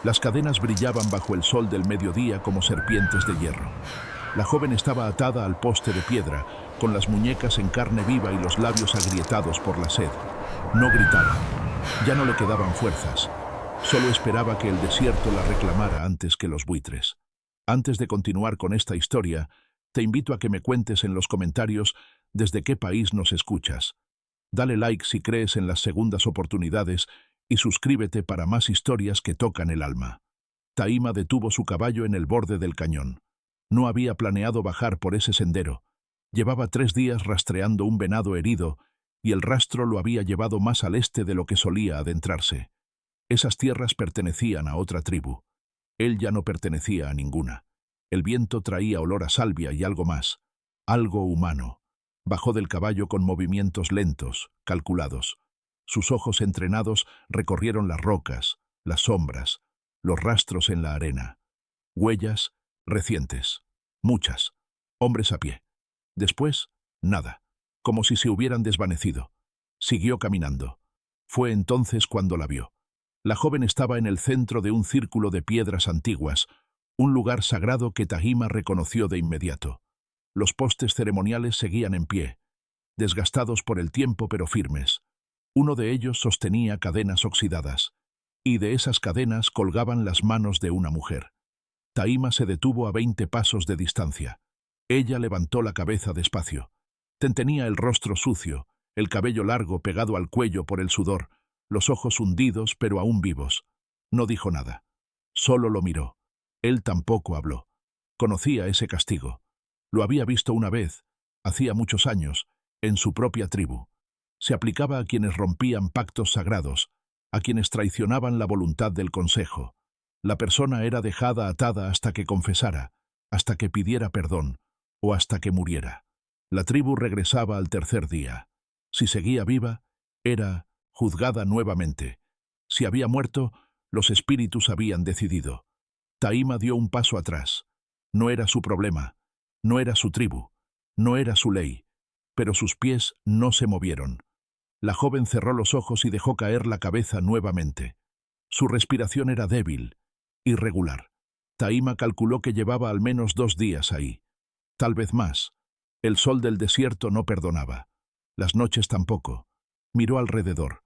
Las cadenas brillaban bajo el sol del mediodía como serpientes de hierro. La joven estaba atada al poste de piedra, con las muñecas en carne viva y los labios agrietados por la sed. No gritaba. Ya no le quedaban fuerzas. Solo esperaba que el desierto la reclamara antes que los buitres. Antes de continuar con esta historia, te invito a que me cuentes en los comentarios desde qué país nos escuchas. Dale like si crees en las segundas oportunidades y suscríbete para más historias que tocan el alma. Taima detuvo su caballo en el borde del cañón. No había planeado bajar por ese sendero. Llevaba 3 días rastreando un venado herido y el rastro lo había llevado más al este de lo que solía adentrarse. Esas tierras pertenecían a otra tribu. Él ya no pertenecía a ninguna. El viento traía olor a salvia y algo más, algo humano. Bajó del caballo con movimientos lentos, calculados. Sus ojos entrenados recorrieron las rocas, las sombras, los rastros en la arena. Huellas recientes, muchas, hombres a pie. Después, nada, como si se hubieran desvanecido. Siguió caminando. Fue entonces cuando la vio. La joven estaba en el centro de un círculo de piedras antiguas, un lugar sagrado que Taima reconoció de inmediato. Los postes ceremoniales seguían en pie, desgastados por el tiempo pero firmes. Uno de ellos sostenía cadenas oxidadas, y de esas cadenas colgaban las manos de una mujer. Taima se detuvo a 20 pasos de distancia. Ella levantó la cabeza despacio. Tenía el rostro sucio, el cabello largo pegado al cuello por el sudor, los ojos hundidos pero aún vivos. No dijo nada. Solo lo miró. Él tampoco habló. Conocía ese castigo. Lo había visto una vez, hacía muchos años, en su propia tribu. Se aplicaba a quienes rompían pactos sagrados, a quienes traicionaban la voluntad del consejo. La persona era dejada atada hasta que confesara, hasta que pidiera perdón, o hasta que muriera. La tribu regresaba al tercer día. Si seguía viva, era juzgada nuevamente. Si había muerto, los espíritus habían decidido. Taima dio un paso atrás. No era su problema, no era su tribu, no era su ley, pero sus pies no se movieron. La joven cerró los ojos y dejó caer la cabeza nuevamente. Su respiración era débil, irregular. Taima calculó que llevaba al menos 2 días ahí. Tal vez más. El sol del desierto no perdonaba. Las noches tampoco. Miró alrededor.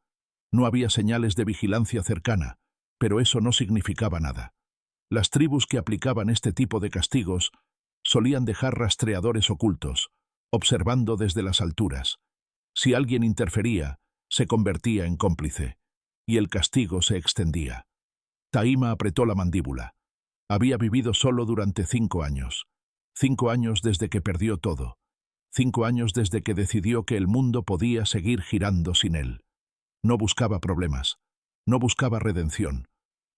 No había señales de vigilancia cercana, pero eso no significaba nada. Las tribus que aplicaban este tipo de castigos solían dejar rastreadores ocultos, observando desde las alturas. Si alguien interfería, se convertía en cómplice, y el castigo se extendía. Taima apretó la mandíbula. Había vivido solo durante 5 años. 5 años desde que perdió todo. 5 años desde que decidió que el mundo podía seguir girando sin él. No buscaba problemas. No buscaba redención.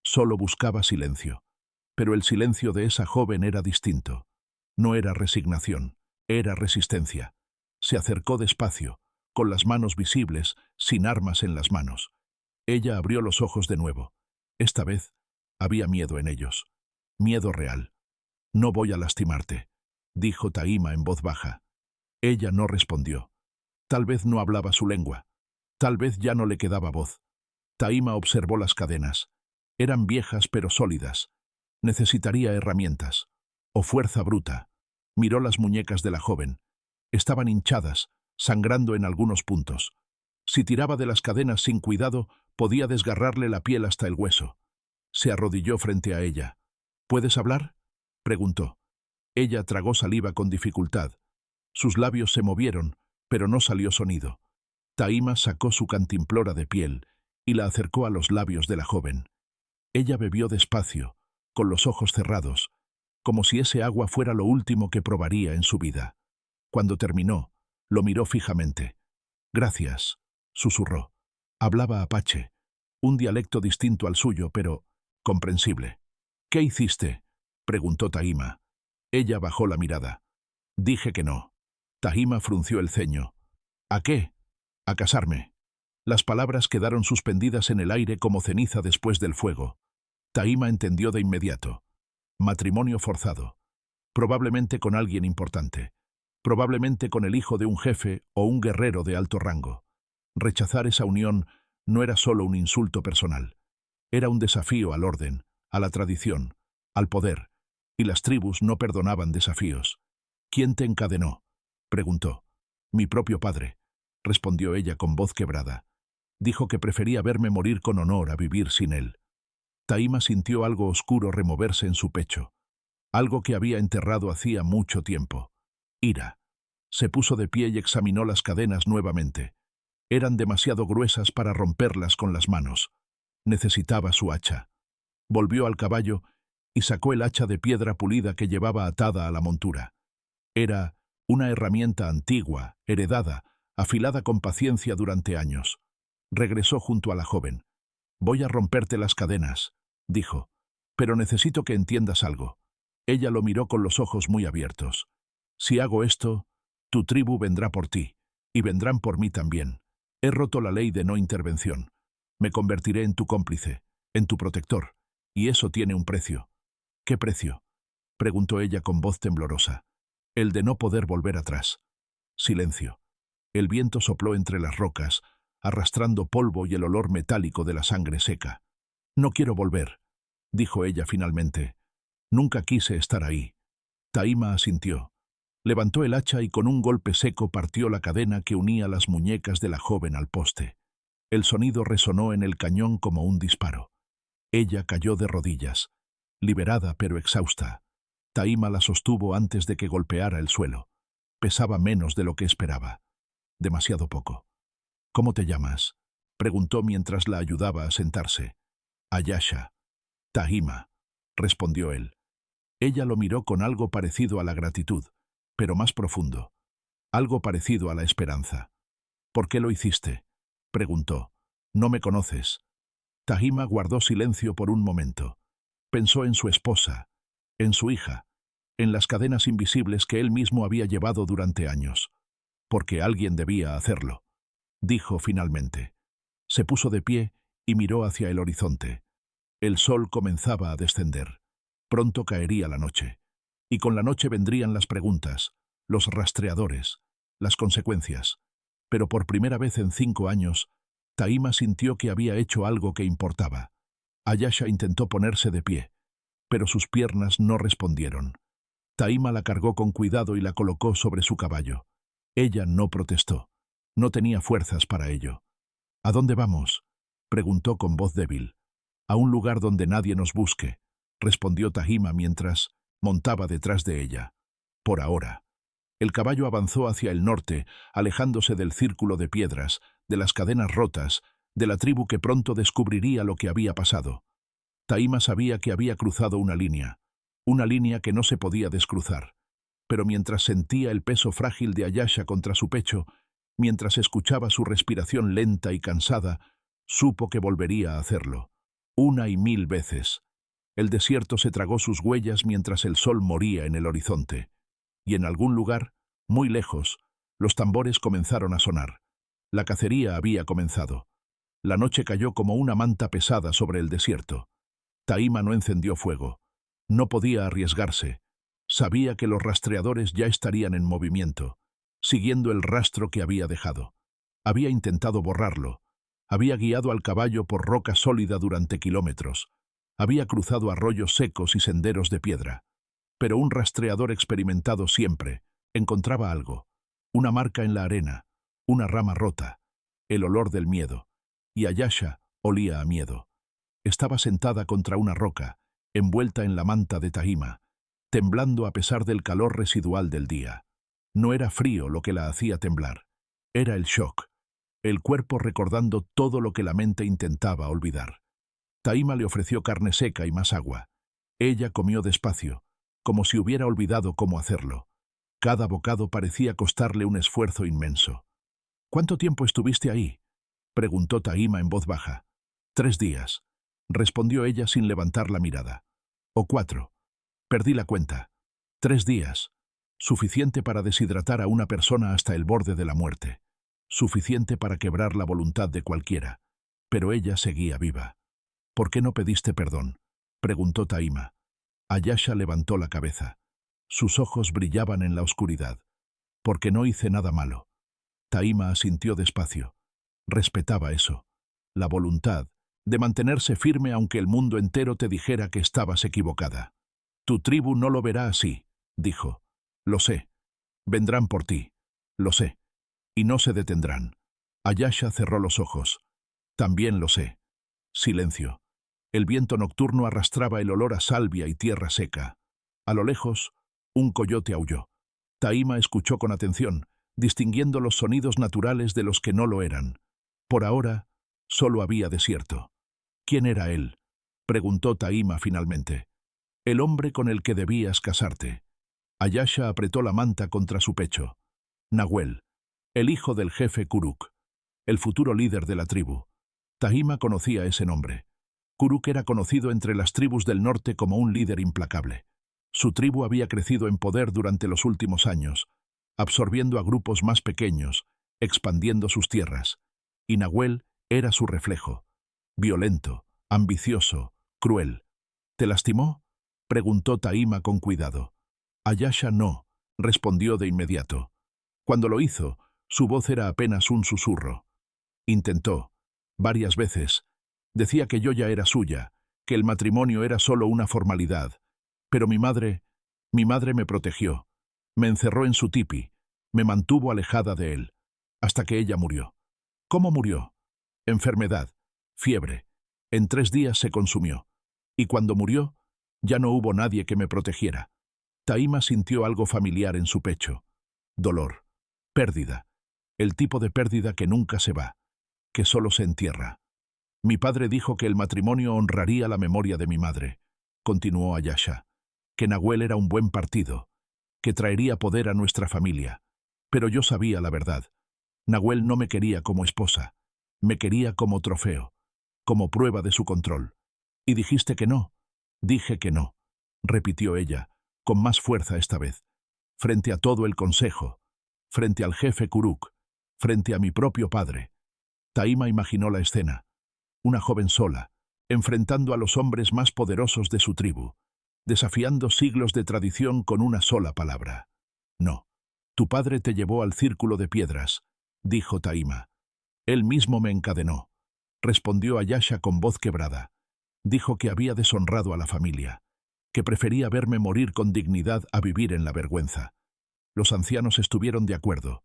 Solo buscaba silencio. Pero el silencio de esa joven era distinto. No era resignación, era resistencia. Se acercó despacio, con las manos visibles, sin armas en las manos. Ella abrió los ojos de nuevo. Esta vez había miedo en ellos. Miedo real. «No voy a lastimarte», dijo Taima en voz baja. Ella no respondió. Tal vez no hablaba su lengua. Tal vez ya no le quedaba voz. Taima observó las cadenas. Eran viejas pero sólidas. Necesitaría herramientas. O fuerza bruta. Miró las muñecas de la joven. Estaban hinchadas, sangrando en algunos puntos. Si tiraba de las cadenas sin cuidado, podía desgarrarle la piel hasta el hueso. Se arrodilló frente a ella. «¿Puedes hablar?», preguntó. Ella tragó saliva con dificultad. Sus labios se movieron, pero no salió sonido. Taima sacó su cantimplora de piel y la acercó a los labios de la joven. Ella bebió despacio, con los ojos cerrados, como si ese agua fuera lo último que probaría en su vida. Cuando terminó, lo miró fijamente. «Gracias», susurró. Hablaba apache, un dialecto distinto al suyo, pero comprensible. «¿Qué hiciste?», preguntó Taima. Ella bajó la mirada. «Dije que no». Taima frunció el ceño. «¿A qué?». «A casarme». Las palabras quedaron suspendidas en el aire como ceniza después del fuego. Taima entendió de inmediato. Matrimonio forzado. Probablemente con alguien importante. Probablemente con el hijo de un jefe o un guerrero de alto rango. Rechazar esa unión no era solo un insulto personal. Era un desafío al orden, a la tradición, al poder, y las tribus no perdonaban desafíos. ¿Quién te encadenó?, preguntó. Mi propio padre, respondió ella con voz quebrada. Dijo que prefería verme morir con honor a vivir sin él. Taima sintió algo oscuro removerse en su pecho, algo que había enterrado hacía mucho tiempo. Ira. Se puso de pie y examinó las cadenas nuevamente. Eran demasiado gruesas para romperlas con las manos. Necesitaba su hacha. Volvió al caballo y sacó el hacha de piedra pulida que llevaba atada a la montura. Era una herramienta antigua, heredada, afilada con paciencia durante años. Regresó junto a la joven. Voy a romperte las cadenas, dijo, pero necesito que entiendas algo. Ella lo miró con los ojos muy abiertos. Si hago esto, tu tribu vendrá por ti, y vendrán por mí también. He roto la ley de no intervención. Me convertiré en tu cómplice, en tu protector, y eso tiene un precio. ¿Qué precio?, preguntó ella con voz temblorosa. El de no poder volver atrás. Silencio. El viento sopló entre las rocas, arrastrando polvo y el olor metálico de la sangre seca. No quiero volver, dijo ella finalmente. Nunca quise estar ahí. Taima asintió. Levantó el hacha y con un golpe seco partió la cadena que unía las muñecas de la joven al poste. El sonido resonó en el cañón como un disparo. Ella cayó de rodillas, liberada pero exhausta. Taima la sostuvo antes de que golpeara el suelo. Pesaba menos de lo que esperaba. Demasiado poco. ¿Cómo te llamas?, preguntó mientras la ayudaba a sentarse. Ayasha. Taima, respondió él. Ella lo miró con algo parecido a la gratitud, pero más profundo. Algo parecido a la esperanza. ¿Por qué lo hiciste?, preguntó. No me conoces. Taima guardó silencio por un momento. Pensó en su esposa, en su hija, en las cadenas invisibles que él mismo había llevado durante años. Porque alguien debía hacerlo, dijo finalmente. Se puso de pie y miró hacia el horizonte. El sol comenzaba a descender. Pronto caería la noche. Y con la noche vendrían las preguntas, los rastreadores, las consecuencias. Pero por primera vez en 5 años, Taima sintió que había hecho algo que importaba. Ayasha intentó ponerse de pie, pero sus piernas no respondieron. Taima la cargó con cuidado y la colocó sobre su caballo. Ella no protestó. No tenía fuerzas para ello. ¿A dónde vamos?, preguntó con voz débil. A un lugar donde nadie nos busque, respondió Taima mientras montaba detrás de ella. Por ahora. El caballo avanzó hacia el norte, alejándose del círculo de piedras, de las cadenas rotas, de la tribu que pronto descubriría lo que había pasado. Taima sabía que había cruzado una línea que no se podía descruzar. Pero mientras sentía el peso frágil de Ayasha contra su pecho, mientras escuchaba su respiración lenta y cansada, supo que volvería a hacerlo. 1 y 1000 veces. El desierto se tragó sus huellas mientras el sol moría en el horizonte. Y en algún lugar, muy lejos, los tambores comenzaron a sonar. La cacería había comenzado. La noche cayó como una manta pesada sobre el desierto. Taima no encendió fuego. No podía arriesgarse. Sabía que los rastreadores ya estarían en movimiento, siguiendo el rastro que había dejado. Había intentado borrarlo. Había guiado al caballo por roca sólida durante kilómetros. Había cruzado arroyos secos y senderos de piedra. Pero un rastreador experimentado siempre encontraba algo. Una marca en la arena, una rama rota, el olor del miedo. Y Ayasha olía a miedo. Estaba sentada contra una roca, envuelta en la manta de Taima, temblando a pesar del calor residual del día. No era frío lo que la hacía temblar. Era el shock. El cuerpo recordando todo lo que la mente intentaba olvidar. Taima le ofreció carne seca y más agua. Ella comió despacio, como si hubiera olvidado cómo hacerlo. Cada bocado parecía costarle un esfuerzo inmenso. ¿Cuánto tiempo estuviste ahí?, preguntó Taima en voz baja. 3 días, respondió ella sin levantar la mirada. O 4. Perdí la cuenta. 3 días. Suficiente para deshidratar a una persona hasta el borde de la muerte. Suficiente para quebrar la voluntad de cualquiera. Pero ella seguía viva. ¿Por qué no pediste perdón?, preguntó Taima. Ayasha levantó la cabeza. Sus ojos brillaban en la oscuridad. Porque no hice nada malo. Taima asintió despacio. Respetaba eso. La voluntad, de mantenerse firme aunque el mundo entero te dijera que estabas equivocada. Tu tribu no lo verá así, dijo. Lo sé. Vendrán por ti. Lo sé. Y no se detendrán. Ayasha cerró los ojos. También lo sé. Silencio. El viento nocturno arrastraba el olor a salvia y tierra seca. A lo lejos, un coyote aulló. Taima escuchó con atención, distinguiendo los sonidos naturales de los que no lo eran. Por ahora, solo había desierto. ¿Quién era él?, preguntó Taima finalmente. El hombre con el que debías casarte. Ayasha apretó la manta contra su pecho. Nahuel, el hijo del jefe Kuruk, el futuro líder de la tribu. Taima conocía ese nombre. Kuruk era conocido entre las tribus del norte como un líder implacable. Su tribu había crecido en poder durante los últimos años, absorbiendo a grupos más pequeños, expandiendo sus tierras. Y Nahuel era su reflejo. Violento, ambicioso, cruel. ¿Te lastimó?, preguntó Taima con cuidado. Ayasha no, respondió de inmediato. Cuando lo hizo, su voz era apenas un susurro. Intentó, varias veces. Decía que yo ya era suya, que el matrimonio era solo una formalidad. Pero mi madre me protegió. Me encerró en su tipi, me mantuvo alejada de él, hasta que ella murió. ¿Cómo murió? Enfermedad, fiebre. En 3 días se consumió. Y cuando murió, ya no hubo nadie que me protegiera. Taima sintió algo familiar en su pecho. Dolor. Pérdida. El tipo de pérdida que nunca se va, que solo se entierra. Mi padre dijo que el matrimonio honraría la memoria de mi madre, continuó Ayasha, que Nahuel era un buen partido, que traería poder a nuestra familia. Pero yo sabía la verdad. Nahuel no me quería como esposa, me quería como trofeo, como prueba de su control. ¿Y dijiste que no? Dije que no, repitió ella, con más fuerza esta vez, frente a todo el consejo, frente al jefe Kuruk, frente a mi propio padre. Taima imaginó la escena. Una joven sola, enfrentando a los hombres más poderosos de su tribu, desafiando siglos de tradición con una sola palabra. No. Tu padre te llevó al círculo de piedras, dijo Taima. Él mismo me encadenó, respondió Ayasha con voz quebrada. Dijo que había deshonrado a la familia, que prefería verme morir con dignidad a vivir en la vergüenza. Los ancianos estuvieron de acuerdo.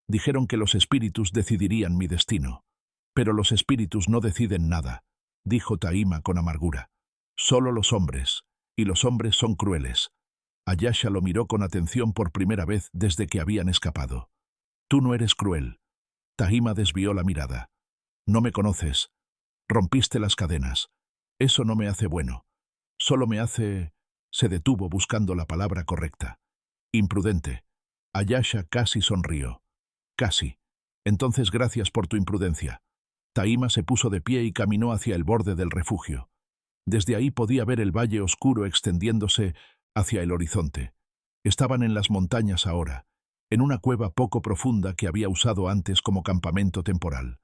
Dijeron que los espíritus decidirían mi destino. Pero los espíritus no deciden nada, dijo Taima con amargura. Solo los hombres, y los hombres son crueles. Ayasha lo miró con atención por primera vez desde que habían escapado. Tú no eres cruel. Taima desvió la mirada. No me conoces. Rompiste las cadenas. Eso no me hace bueno. Solo me hace... Se detuvo buscando la palabra correcta. Imprudente. Ayasha casi sonrió. Casi. Entonces gracias por tu imprudencia. Taima se puso de pie y caminó hacia el borde del refugio. Desde ahí podía ver el valle oscuro extendiéndose hacia el horizonte. Estaban en las montañas ahora, en una cueva poco profunda que había usado antes como campamento temporal.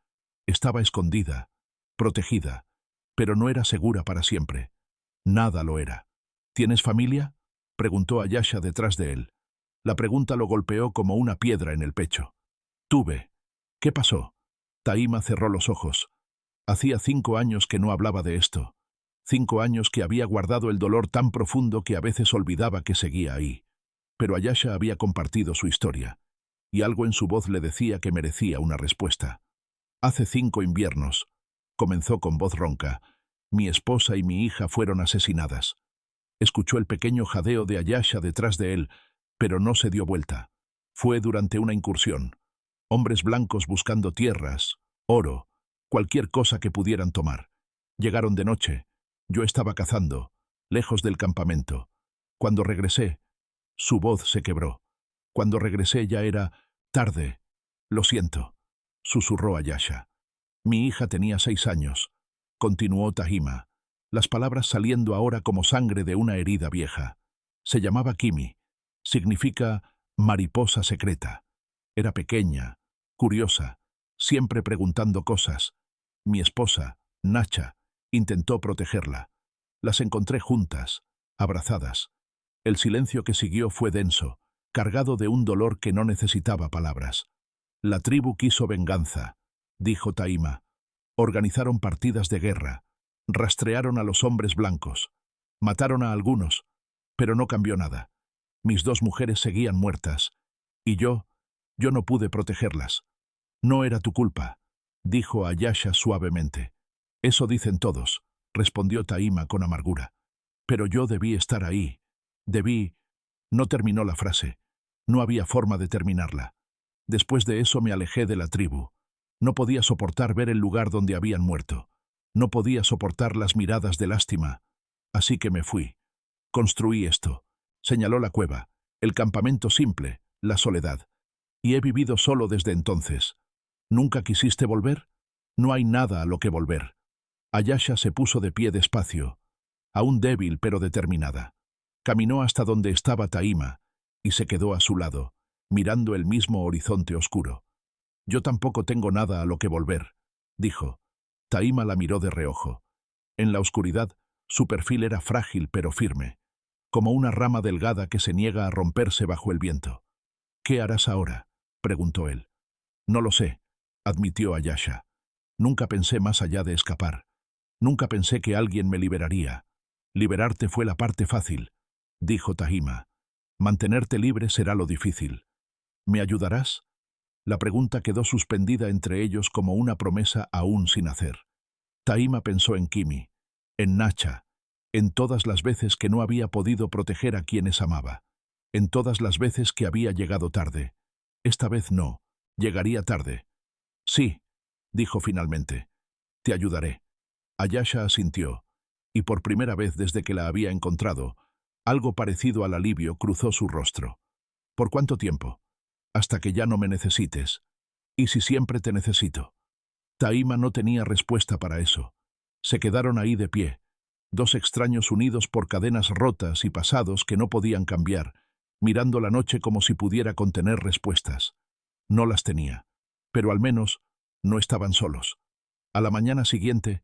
Estaba escondida, protegida, pero no era segura para siempre. Nada lo era. ¿Tienes familia?, preguntó Ayasha detrás de él. La pregunta lo golpeó como una piedra en el pecho. Tuve. ¿Qué pasó? Taima cerró los ojos. Hacía 5 años que no hablaba de esto. 5 años que había guardado el dolor tan profundo que a veces olvidaba que seguía ahí. Pero Ayasha había compartido su historia, y algo en su voz le decía que merecía una respuesta. Hace 5 inviernos, comenzó con voz ronca, mi esposa y mi hija fueron asesinadas. Escuchó el pequeño jadeo de Ayasha detrás de él, pero no se dio vuelta. Fue durante una incursión. Hombres blancos buscando tierras, oro, cualquier cosa que pudieran tomar. Llegaron de noche. Yo estaba cazando, lejos del campamento. Cuando regresé, su voz se quebró. Cuando regresé ya era tarde. Lo siento, susurró Ayasha. Mi hija tenía 6 años, continuó Taima, las palabras saliendo ahora como sangre de una herida vieja. Se llamaba Kimi. Significa mariposa secreta. Era pequeña, curiosa, siempre preguntando cosas. Mi esposa, Nacha, intentó protegerla. Las encontré juntas, abrazadas. El silencio que siguió fue denso, cargado de un dolor que no necesitaba palabras. La tribu quiso venganza, dijo Taima. Organizaron partidas de guerra, rastrearon a los hombres blancos, mataron a algunos, pero no cambió nada. Mis dos mujeres seguían muertas, y yo no pude protegerlas. No era tu culpa, dijo Ayesha suavemente. Eso dicen todos, respondió Taima con amargura. Pero yo debí estar ahí. Debí... No terminó la frase. No había forma de terminarla. Después de eso me alejé de la tribu. No podía soportar ver el lugar donde habían muerto. No podía soportar las miradas de lástima. Así que me fui. Construí esto. Señaló la cueva, el campamento simple, la soledad. Y he vivido solo desde entonces. ¿Nunca quisiste volver? No hay nada a lo que volver. Ayesha se puso de pie despacio, aún débil pero determinada. Caminó hasta donde estaba Taima y se quedó a su lado, mirando el mismo horizonte oscuro. Yo tampoco tengo nada a lo que volver, dijo. Taima la miró de reojo. En la oscuridad, su perfil era frágil pero firme, como una rama delgada que se niega a romperse bajo el viento. ¿Qué harás ahora?, preguntó él. No lo sé, admitió Ayesha. Nunca pensé más allá de escapar. Nunca pensé que alguien me liberaría. Liberarte fue la parte fácil, dijo Taima. Mantenerte libre será lo difícil. ¿Me ayudarás? La pregunta quedó suspendida entre ellos como una promesa aún sin hacer. Taima pensó en Kimi, en Nacha, en todas las veces que no había podido proteger a quienes amaba, en todas las veces que había llegado tarde. Esta vez no, llegaría tarde. Sí, dijo finalmente. Te ayudaré. Ayesha asintió, y por primera vez desde que la había encontrado, algo parecido al alivio cruzó su rostro. ¿Por cuánto tiempo? Hasta que ya no me necesites. ¿Y si siempre te necesito? Taima no tenía respuesta para eso. Se quedaron ahí de pie, dos extraños unidos por cadenas rotas y pasados que no podían cambiar, mirando la noche como si pudiera contener respuestas. No las tenía, pero al menos no estaban solos. A la mañana siguiente,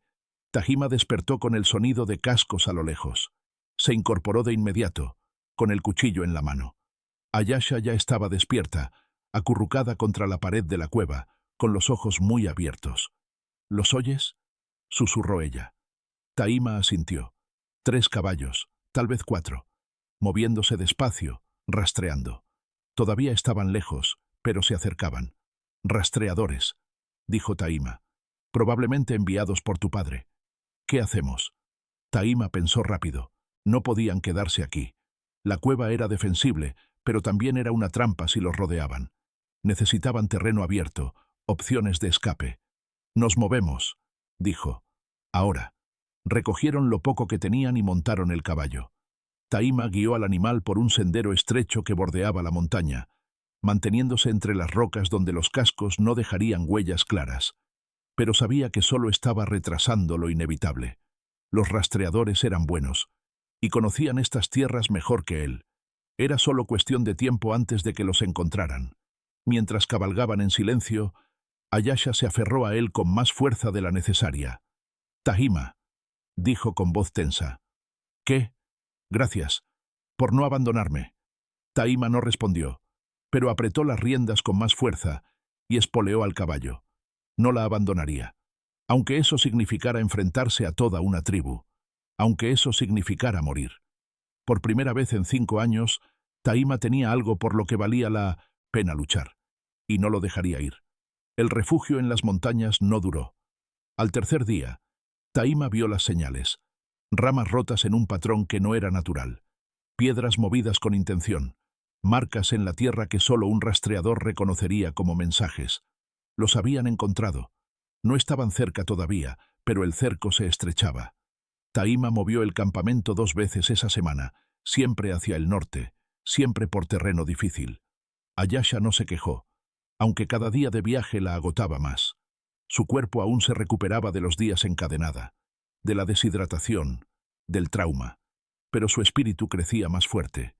Taima despertó con el sonido de cascos a lo lejos. Se incorporó de inmediato, con el cuchillo en la mano. Ayesha ya estaba despierta, acurrucada contra la pared de la cueva, con los ojos muy abiertos. ¿Los oyes?, susurró ella. Taima asintió. 3 caballos, tal vez 4, moviéndose despacio, rastreando. Todavía estaban lejos, pero se acercaban. Rastreadores, dijo Taima. Probablemente enviados por tu padre. ¿Qué hacemos? Taima pensó rápido. No podían quedarse aquí. La cueva era defensible, pero también era una trampa si los rodeaban. Necesitaban terreno abierto, opciones de escape. Nos movemos, dijo. Ahora. Recogieron lo poco que tenían y montaron el caballo. Taima guió al animal por un sendero estrecho que bordeaba la montaña, manteniéndose entre las rocas donde los cascos no dejarían huellas claras. Pero sabía que solo estaba retrasando lo inevitable. Los rastreadores eran buenos, y conocían estas tierras mejor que él. Era solo cuestión de tiempo antes de que los encontraran. Mientras cabalgaban en silencio, Ayesha se aferró a él con más fuerza de la necesaria. Taima, dijo con voz tensa. ¿Qué? Gracias. Por no abandonarme. Taima no respondió, pero apretó las riendas con más fuerza y espoleó al caballo. No la abandonaría. Aunque eso significara enfrentarse a toda una tribu. Aunque eso significara morir. Por primera vez en 5 años, Taima tenía algo por lo que valía la pena luchar. Y no lo dejaría ir. El refugio en las montañas no duró. Al tercer día, Taima vio las señales. Ramas rotas en un patrón que no era natural. Piedras movidas con intención. Marcas en la tierra que solo un rastreador reconocería como mensajes. Los habían encontrado. No estaban cerca todavía, pero el cerco se estrechaba. Taima movió el campamento 2 veces esa semana, siempre hacia el norte, siempre por terreno difícil. Ayesha no se quejó, aunque cada día de viaje la agotaba más. Su cuerpo aún se recuperaba de los días encadenada, de la deshidratación, del trauma, pero su espíritu crecía más fuerte.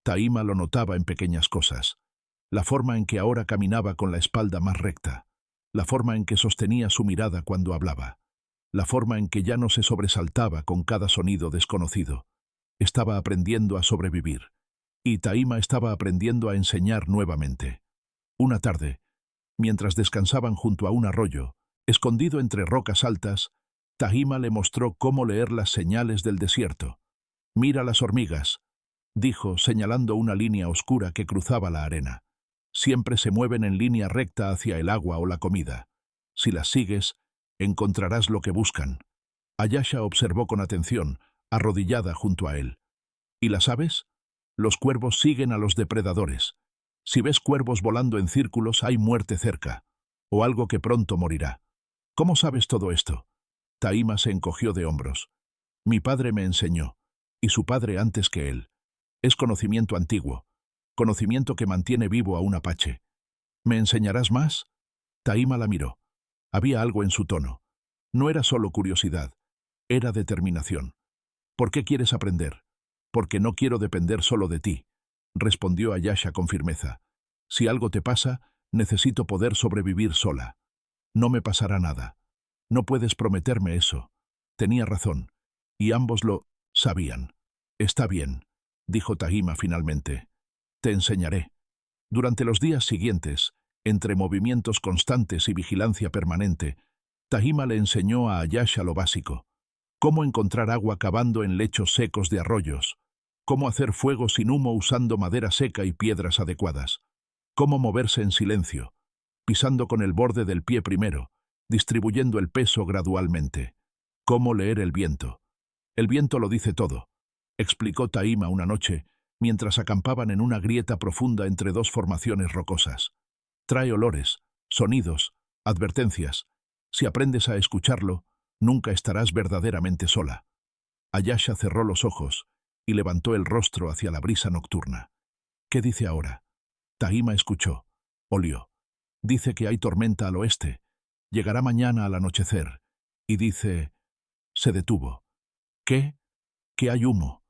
Taima lo notaba en pequeñas cosas. La forma en que ahora caminaba con la espalda más recta, la forma en que sostenía su mirada cuando hablaba, la forma en que ya no se sobresaltaba con cada sonido desconocido. Estaba aprendiendo a sobrevivir, y Taima estaba aprendiendo a enseñar nuevamente. Una tarde, mientras descansaban junto a un arroyo, Escondido entre rocas altas, Tahima le mostró cómo leer las señales del desierto. «Mira las hormigas», dijo, señalando una línea oscura que cruzaba la arena. «Siempre se mueven en línea recta hacia el agua o la comida. Si las sigues, encontrarás lo que buscan». Ayasha observó con atención, arrodillada junto a él. «¿Y las aves? Los cuervos siguen a los depredadores. Si ves cuervos volando en círculos, hay muerte cerca, o algo que pronto morirá». «¿Cómo sabes todo esto?» Tahima se encogió de hombros. «Mi padre me enseñó, y su padre antes que él. Es conocimiento antiguo, conocimiento que mantiene vivo a un apache». «¿Me enseñarás más?» Tahima la miró. Había algo en su tono. No era solo curiosidad, era determinación. «¿Por qué quieres aprender?» «Porque no quiero depender solo de ti», respondió Ayasha con firmeza. «Si algo te pasa, necesito poder sobrevivir sola. No me pasará nada. No puedes prometerme eso». Tenía razón, y ambos lo sabían. «Está bien», dijo Tahima finalmente. «Te enseñaré». Durante los días siguientes, entre movimientos constantes y vigilancia permanente, Tahima le enseñó a Ayasha lo básico: cómo encontrar agua cavando en lechos secos de arroyos, cómo hacer fuego sin humo usando madera seca y piedras adecuadas, cómo moverse en silencio, pisando con el borde del pie primero, distribuyendo el peso gradualmente, cómo leer el viento. «El viento lo dice todo», explicó Tahima una noche, mientras acampaban en una grieta profunda entre dos formaciones rocosas. «Trae olores, sonidos, advertencias. Si aprendes a escucharlo, nunca estarás verdaderamente sola». Ayasha cerró los ojos y levantó el rostro hacia la brisa nocturna. «¿Qué dice ahora?» Tahima escuchó. Olió. «Dice que hay tormenta al oeste. Llegará mañana al anochecer». Y dice... Se detuvo. «¿Qué?» «Que hay humo.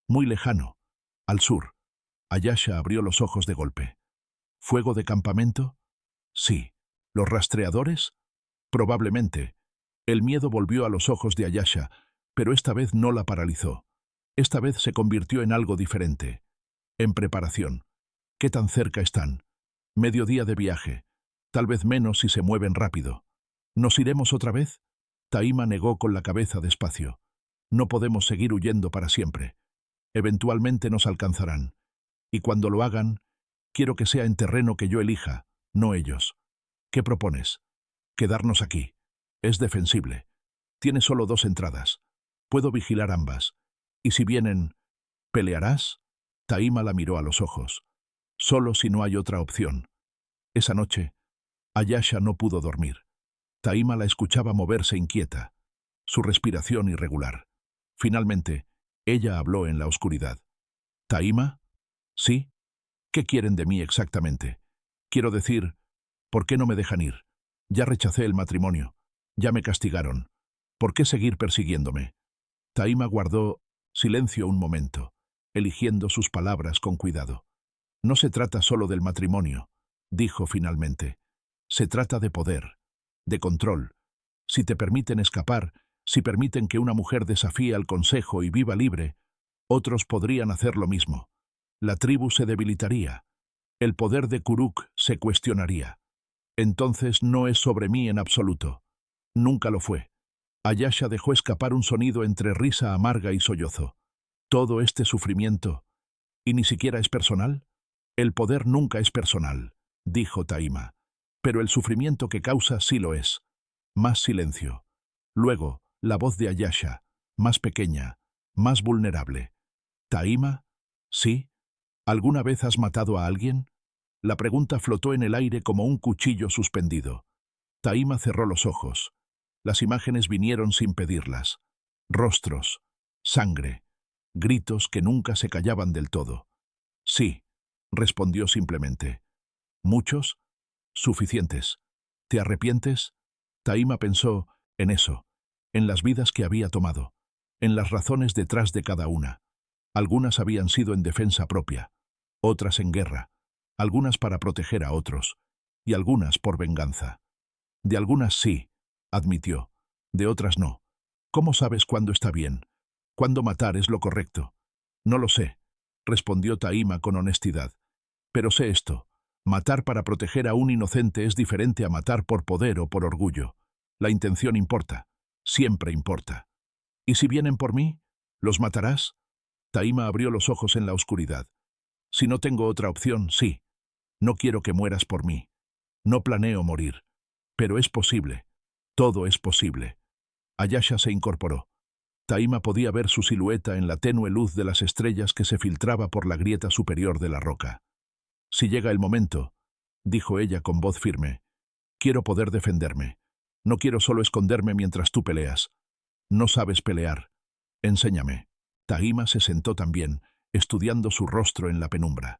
Muy lejano. Al sur». Ayasha abrió los ojos de golpe. «¿Fuego de campamento?» «Sí». «¿Los rastreadores?» «Probablemente». El miedo volvió a los ojos de Ayasha, pero esta vez no la paralizó. Esta vez se convirtió en algo diferente. En preparación. ¿Qué tan cerca están?» «Mediodía de viaje. Tal vez menos si se mueven rápido». «¿Nos iremos otra vez?» Tahima negó con la cabeza despacio. «No podemos seguir huyendo para siempre. Eventualmente nos alcanzarán. Y cuando lo hagan, quiero que sea en terreno que yo elija, no ellos». «¿Qué propones?» «Quedarnos aquí. Es defensible. Tiene solo 2 entradas. Puedo vigilar ambas. Y si vienen... ¿Pelearás?» Tahima la miró a los ojos. «Solo si no hay otra opción». Esa noche, Ayasha no pudo dormir. Tahima la escuchaba moverse inquieta, su respiración irregular. Finalmente, ella habló en la oscuridad. «¿Tahima?» «Sí». «¿Qué quieren de mí exactamente?» «Quiero decir, ¿por qué no me dejan ir? Ya rechacé el matrimonio. Ya me castigaron. ¿Por qué seguir persiguiéndome?» Tahima guardó silencio un momento, eligiendo sus palabras con cuidado. «No se trata solo del matrimonio», dijo finalmente. «Se trata de poder, de control. Si te permiten escapar, si permiten que una mujer desafíe al consejo y viva libre, otros podrían hacer lo mismo. La tribu se debilitaría. El poder de Kuruk se cuestionaría. Entonces no es sobre mí en absoluto. Nunca lo fue». Ayasha dejó escapar un sonido entre risa amarga y sollozo. «Todo este sufrimiento, ¿y ni siquiera es personal?» «El poder nunca es personal», dijo Tahima. «Pero el sufrimiento que causa sí lo es». Más silencio. Luego, la voz de Ayasha, más pequeña, más vulnerable. «¿Tahima?» «Sí». ¿Alguna vez has matado a alguien?» La pregunta flotó en el aire como un cuchillo suspendido. Tahima cerró los ojos. Las imágenes vinieron sin pedirlas. Rostros, sangre, gritos que nunca se callaban del todo. «Sí», respondió simplemente. «¿Muchos?» «Suficientes». «¿Te arrepientes?» Tahima pensó en eso, en las vidas que había tomado, en las razones detrás de cada una. Algunas habían sido en defensa propia, otras en guerra, algunas para proteger a otros, y algunas por venganza. «De algunas sí», admitió, «de otras no. ¿Cómo sabes cuándo está bien? ¿Cuándo matar es lo correcto?» «No lo sé», respondió Tahima con honestidad. «Pero sé esto. Matar para proteger a un inocente es diferente a matar por poder o por orgullo. La intención importa, siempre importa. ¿Y si vienen por mí? ¿Los matarás? Taima abrió los ojos en la oscuridad. Si no tengo otra opción, sí. No quiero que mueras por mí. No planeo morir. Pero es posible. Todo es posible. Ayasha se incorporó. Taima podía ver su silueta en la tenue luz de las estrellas que se filtraba por la grieta superior de la roca. Si llega el momento, dijo ella con voz firme, quiero poder defenderme. No quiero solo esconderme mientras tú peleas. No sabes pelear. Enséñame. Taima se sentó también, estudiando su rostro en la penumbra.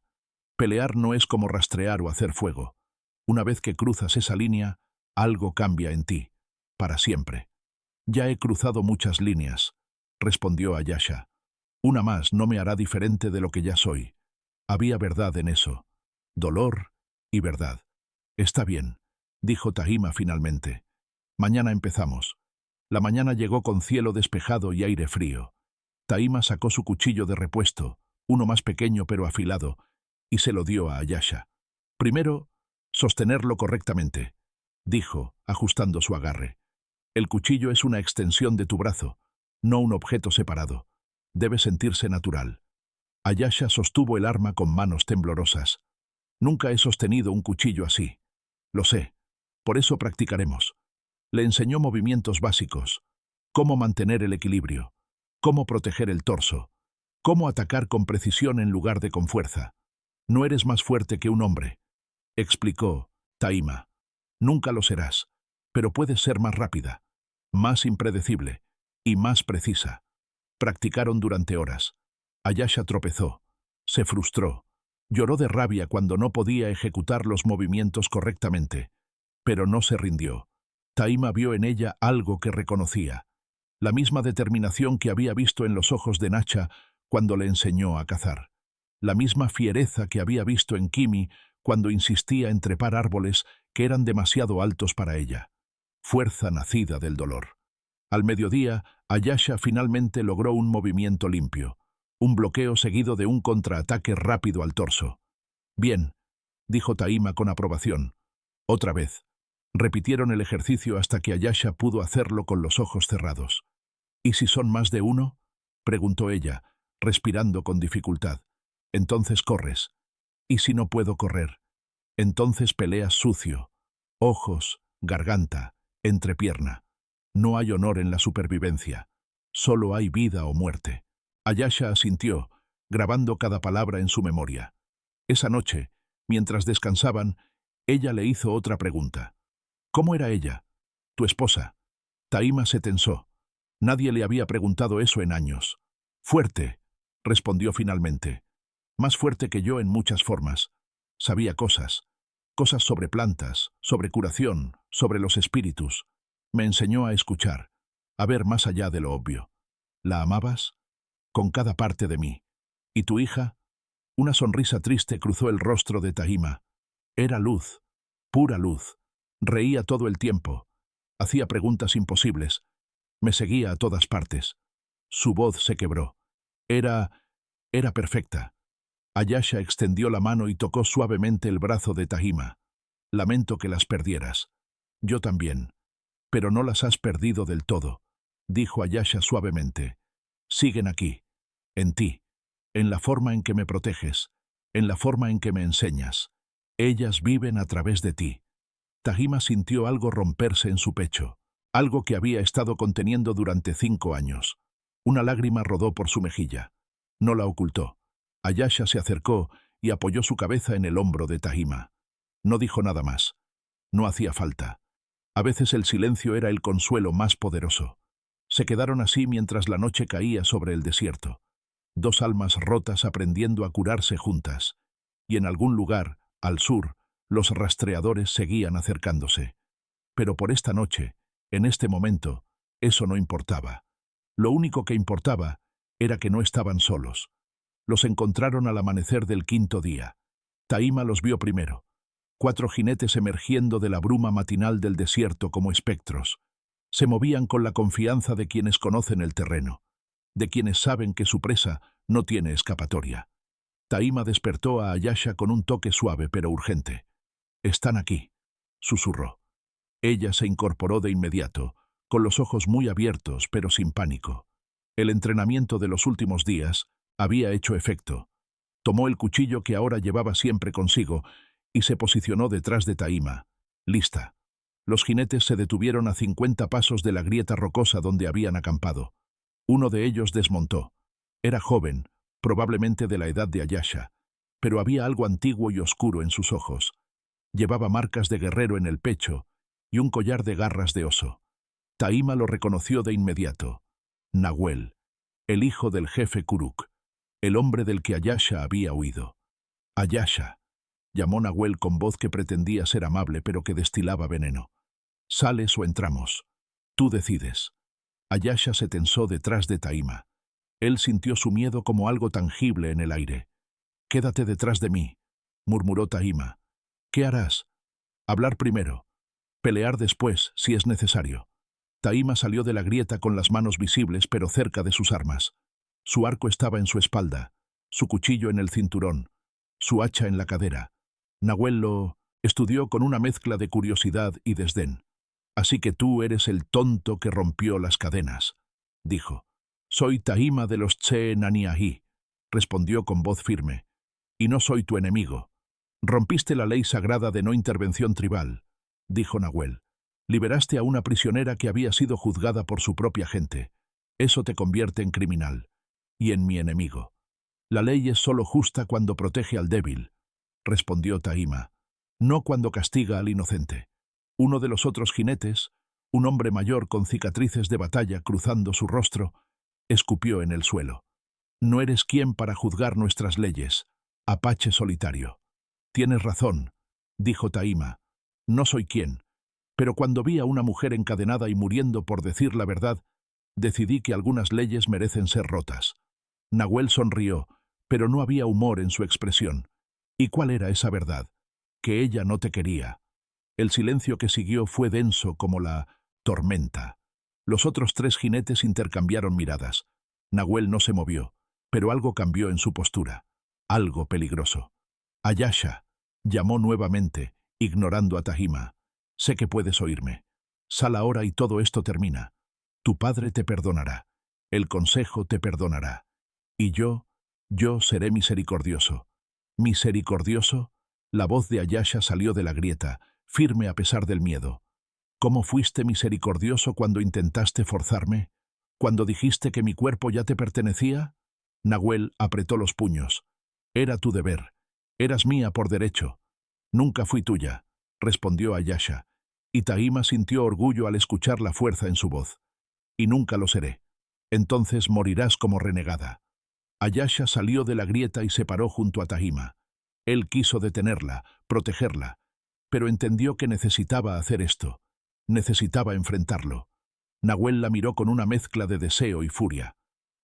Pelear no es como rastrear o hacer fuego. Una vez que cruzas esa línea, algo cambia en ti, para siempre. Ya he cruzado muchas líneas, respondió Ayasha. Una más no me hará diferente de lo que ya soy. Había verdad en eso. Dolor y verdad. Está bien, dijo Taima finalmente. Mañana empezamos. La mañana llegó con cielo despejado y aire frío. Taima sacó su cuchillo de repuesto, uno más pequeño pero afilado, y se lo dio a Ayasha. Primero, sostenerlo correctamente, dijo, ajustando su agarre. El cuchillo es una extensión de tu brazo, no un objeto separado. Debe sentirse natural. Ayasha sostuvo el arma con manos temblorosas. Nunca he sostenido un cuchillo así. Lo sé. Por eso practicaremos. Le enseñó movimientos básicos. Cómo mantener el equilibrio. Cómo proteger el torso. Cómo atacar con precisión en lugar de con fuerza. No eres más fuerte que un hombre, explicó Taima. Nunca lo serás, pero puedes ser más rápida, más impredecible y más precisa. Practicaron durante horas. Ayasha tropezó, se frustró, lloró de rabia cuando no podía ejecutar los movimientos correctamente, pero no se rindió. Taima vio en ella algo que reconocía, la misma determinación que había visto en los ojos de Nacha cuando le enseñó a cazar, la misma fiereza que había visto en Kimi cuando insistía en trepar árboles que eran demasiado altos para ella. Fuerza nacida del dolor. Al mediodía, Ayasha finalmente logró un movimiento limpio, un bloqueo seguido de un contraataque rápido al torso. Bien, dijo Taima con aprobación. Otra vez. Repitieron el ejercicio hasta que Ayasha pudo hacerlo con los ojos cerrados. ¿Y si son más de uno? Preguntó ella, respirando con dificultad. Entonces corres. ¿Y si no puedo correr? Entonces peleas sucio. Ojos, garganta, entrepierna. No hay honor en la supervivencia. Solo hay vida o muerte. Ayasha asintió, grabando cada palabra en su memoria. Esa noche, mientras descansaban, ella le hizo otra pregunta. ¿Cómo era ella? Tu esposa. Taima se tensó. Nadie le había preguntado eso en años. Fuerte, respondió finalmente. Más fuerte que yo en muchas formas. Sabía cosas sobre plantas, sobre curación, sobre los espíritus. Me enseñó a escuchar, a ver más allá de lo obvio. ¿La amabas? Con cada parte de mí. ¿Y tu hija? Una sonrisa triste cruzó el rostro de Taima. Era luz, pura luz. Reía todo el tiempo. Hacía preguntas imposibles. Me seguía a todas partes. Su voz se quebró. Era perfecta. Ayasha extendió la mano y tocó suavemente el brazo de Taima. Lamento que las perdieras. Yo también. Pero no las has perdido del todo, dijo Ayasha suavemente. Siguen aquí, en ti, en la forma en que me proteges, en la forma en que me enseñas. Ellas viven a través de ti. Taima sintió algo romperse en su pecho, algo que había estado conteniendo durante 5 años. Una lágrima rodó por su mejilla. No la ocultó. Ayasha se acercó y apoyó su cabeza en el hombro de Taima. No dijo nada más. No hacía falta. A veces el silencio era el consuelo más poderoso. Se quedaron así mientras la noche caía sobre el desierto. Dos almas rotas aprendiendo a curarse juntas. Y en algún lugar, al sur, los rastreadores seguían acercándose. Pero por esta noche, en este momento, eso no importaba. Lo único que importaba era que no estaban solos. Los encontraron al amanecer del 5.º día. Taima los vio primero. 4 jinetes emergiendo de la bruma matinal del desierto como espectros. Se movían con la confianza de quienes conocen el terreno, de quienes saben que su presa no tiene escapatoria. Taima despertó a Ayasha con un toque suave pero urgente. «Están aquí», susurró. Ella se incorporó de inmediato, con los ojos muy abiertos, pero sin pánico. El entrenamiento de los últimos días había hecho efecto. Tomó el cuchillo que ahora llevaba siempre consigo y se posicionó detrás de Taima. Lista. Los jinetes se detuvieron a 50 pasos de la grieta rocosa donde habían acampado. Uno de ellos desmontó. Era joven, probablemente de la edad de Ayasha, pero había algo antiguo y oscuro en sus ojos. Llevaba marcas de guerrero en el pecho y un collar de garras de oso. Taima lo reconoció de inmediato. Nahuel, el hijo del jefe Kuruk, el hombre del que Ayasha había huido. Ayasha, llamó Nahuel con voz que pretendía ser amable pero que destilaba veneno. ¿Sales o entramos? Tú decides. Ayasha se tensó detrás de Taima. Él sintió su miedo como algo tangible en el aire. «Quédate detrás de mí», murmuró Taima. «¿Qué harás?» «Hablar primero. Pelear después, si es necesario». Taima salió de la grieta con las manos visibles pero cerca de sus armas. Su arco estaba en su espalda, su cuchillo en el cinturón, su hacha en la cadera. Nahuel lo estudió con una mezcla de curiosidad y desdén. «Así que tú eres el tonto que rompió las cadenas», dijo. «Soy Taima de los Tse Naniahi», respondió con voz firme. «Y no soy tu enemigo. Rompiste la ley sagrada de no intervención tribal», dijo Nahuel. «Liberaste a una prisionera que había sido juzgada por su propia gente. Eso te convierte en criminal. Y en mi enemigo. La ley es solo justa cuando protege al débil», respondió Taima. «No cuando castiga al inocente». Uno de los otros jinetes, un hombre mayor con cicatrices de batalla cruzando su rostro, escupió en el suelo. «No eres quien para juzgar nuestras leyes, apache solitario». «Tienes razón», dijo Taima. «No soy quien, pero cuando vi a una mujer encadenada y muriendo por decir la verdad, decidí que algunas leyes merecen ser rotas». Nahuel sonrió, pero no había humor en su expresión. ¿Y cuál era esa verdad? Que ella no te quería. El silencio que siguió fue denso como la tormenta. Los otros tres jinetes intercambiaron miradas. Nahuel no se movió, pero algo cambió en su postura. Algo peligroso. «Ayasha», llamó nuevamente, ignorando a Taima. «Sé que puedes oírme. Sal ahora y todo esto termina. Tu padre te perdonará. El consejo te perdonará. Y yo seré misericordioso». «¿Misericordioso?» La voz de Ayasha salió de la grieta, firme a pesar del miedo. «¿Cómo fuiste misericordioso cuando intentaste forzarme? ¿Cuando dijiste que mi cuerpo ya te pertenecía?» Nahuel apretó los puños. «Era tu deber. Eras mía por derecho. Nunca fui tuya», respondió Ayasha, y Taima sintió orgullo al escuchar la fuerza en su voz. «Y nunca lo seré. Entonces morirás como renegada». Ayasha salió de la grieta y se paró junto a Taima. Él quiso detenerla, protegerla, pero entendió que necesitaba hacer esto. Necesitaba enfrentarlo. Nahuel la miró con una mezcla de deseo y furia.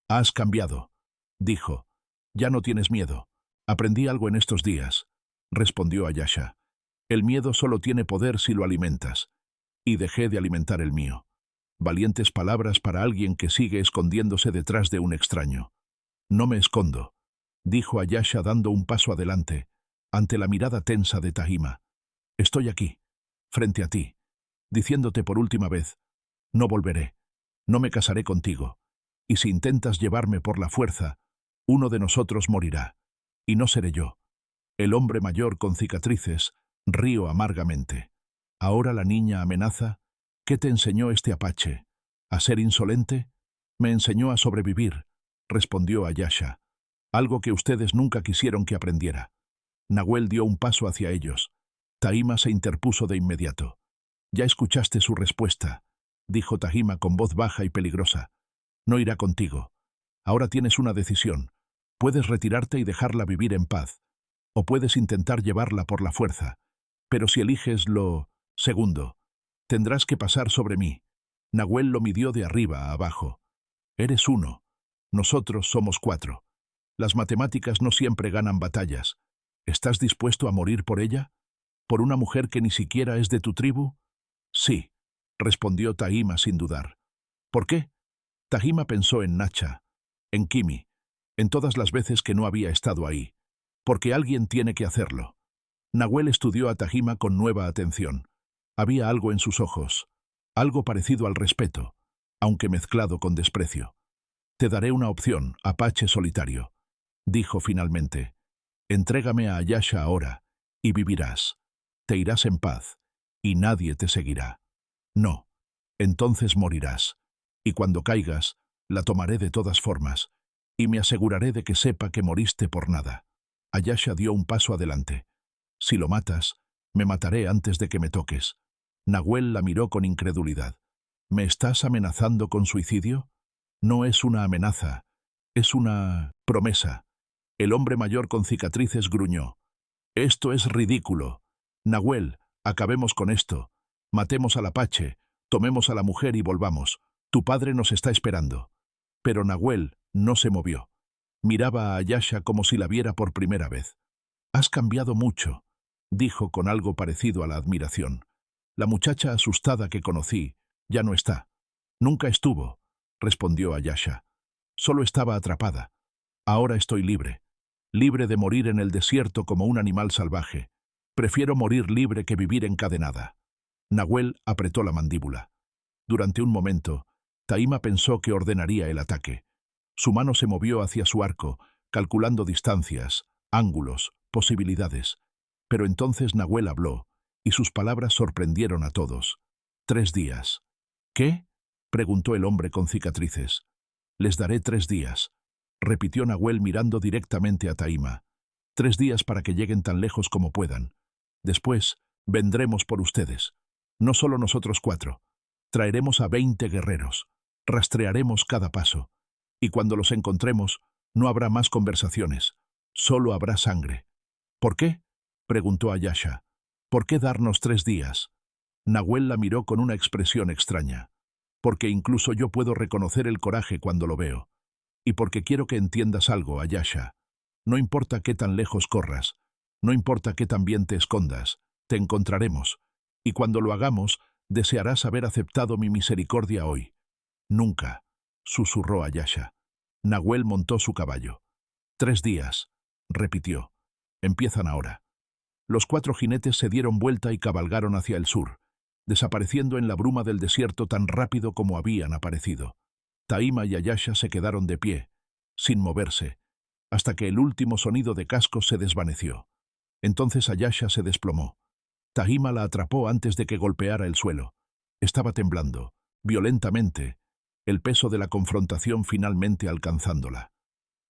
«Has cambiado», dijo. «Ya no tienes miedo. Aprendí algo en estos días», respondió Ayasha. «El miedo solo tiene poder si lo alimentas. Y dejé de alimentar el mío». Valientes palabras para alguien que sigue escondiéndose detrás de un extraño. «No me escondo», dijo Ayasha dando un paso adelante, ante la mirada tensa de Taima. «Estoy aquí, frente a ti, diciéndote por última vez, no volveré, no me casaré contigo, y si intentas llevarme por la fuerza, uno de nosotros morirá, y no seré yo». El hombre mayor con cicatrices rió amargamente. «¿Ahora la niña amenaza? ¿Qué te enseñó este apache? ¿A ser insolente? Me enseñó a sobrevivir», respondió Ayasha. «Algo que ustedes nunca quisieron que aprendiera». Nahuel dio un paso hacia ellos. Taima se interpuso de inmediato. «Ya escuchaste su respuesta», dijo Taima con voz baja y peligrosa. «No irá contigo. Ahora tienes una decisión. Puedes retirarte y dejarla vivir en paz, o puedes intentar llevarla por la fuerza. Pero si eliges lo segundo, tendrás que pasar sobre mí». Nahuel lo midió de arriba a abajo. «Eres uno. Nosotros somos 4. Las matemáticas no siempre ganan batallas. ¿Estás dispuesto a morir por ella? ¿Por una mujer que ni siquiera es de tu tribu?» «Sí», respondió Taima sin dudar. «¿Por qué?» Taima pensó en Nacha, en Kimi, en todas las veces que no había estado ahí. «Porque alguien tiene que hacerlo». Nahuel estudió a Taima con nueva atención. Había algo en sus ojos, algo parecido al respeto, aunque mezclado con desprecio. «Te daré una opción, Apache solitario», dijo finalmente. «Entrégame a Ayasha ahora, y vivirás. Te irás en paz, y nadie te seguirá. No, entonces morirás, y cuando caigas, la tomaré de todas formas, y me aseguraré de que sepa que moriste por nada». Ayasha dio un paso adelante. «Si lo matas, me mataré antes de que me toques». Nahuel la miró con incredulidad. «¿Me estás amenazando con suicidio?» «No es una amenaza, es una promesa». El hombre mayor con cicatrices gruñó. «Esto es ridículo. Nahuel, acabemos con esto. Matemos al Apache, tomemos a la mujer y volvamos. Tu padre nos está esperando». Pero Nahuel no se movió. Miraba a Ayasha como si la viera por primera vez. «Has cambiado mucho», dijo con algo parecido a la admiración. «La muchacha asustada que conocí ya no está». «Nunca estuvo», respondió Ayasha. «Solo estaba atrapada. Ahora estoy libre. Libre de morir en el desierto como un animal salvaje. Prefiero morir libre que vivir encadenada». Nahuel apretó la mandíbula. Durante un momento, Taima pensó que ordenaría el ataque. Su mano se movió hacia su arco, calculando distancias, ángulos, posibilidades. Pero entonces Nahuel habló, y sus palabras sorprendieron a todos. 3 días. «¿Qué?», preguntó el hombre con cicatrices. «Les daré 3 días», repitió Nahuel mirando directamente a Taima. «3 días para que lleguen tan lejos como puedan. Después, vendremos por ustedes. No solo nosotros 4. Traeremos a 20 guerreros. Rastrearemos cada paso. Y cuando los encontremos, no habrá más conversaciones. Solo habrá sangre». «¿Por qué?», preguntó Ayasha. «¿Por qué darnos 3 días?» Nahuel la miró con una expresión extraña. «Porque incluso yo puedo reconocer el coraje cuando lo veo. Y porque quiero que entiendas algo, Ayasha. No importa qué tan lejos corras, no importa qué tan bien te escondas, te encontraremos. Y cuando lo hagamos, desearás haber aceptado mi misericordia hoy». «Nunca», susurró Ayasha. Nahuel montó su caballo. 3 días, repitió. «Empiezan ahora». Los 4 jinetes se dieron vuelta y cabalgaron hacia el sur, desapareciendo en la bruma del desierto tan rápido como habían aparecido. Taima y Ayasha se quedaron de pie, sin moverse, hasta que el último sonido de cascos se desvaneció. Entonces Ayasha se desplomó. Taima la atrapó antes de que golpeara el suelo. Estaba temblando, violentamente, el peso de la confrontación finalmente alcanzándola.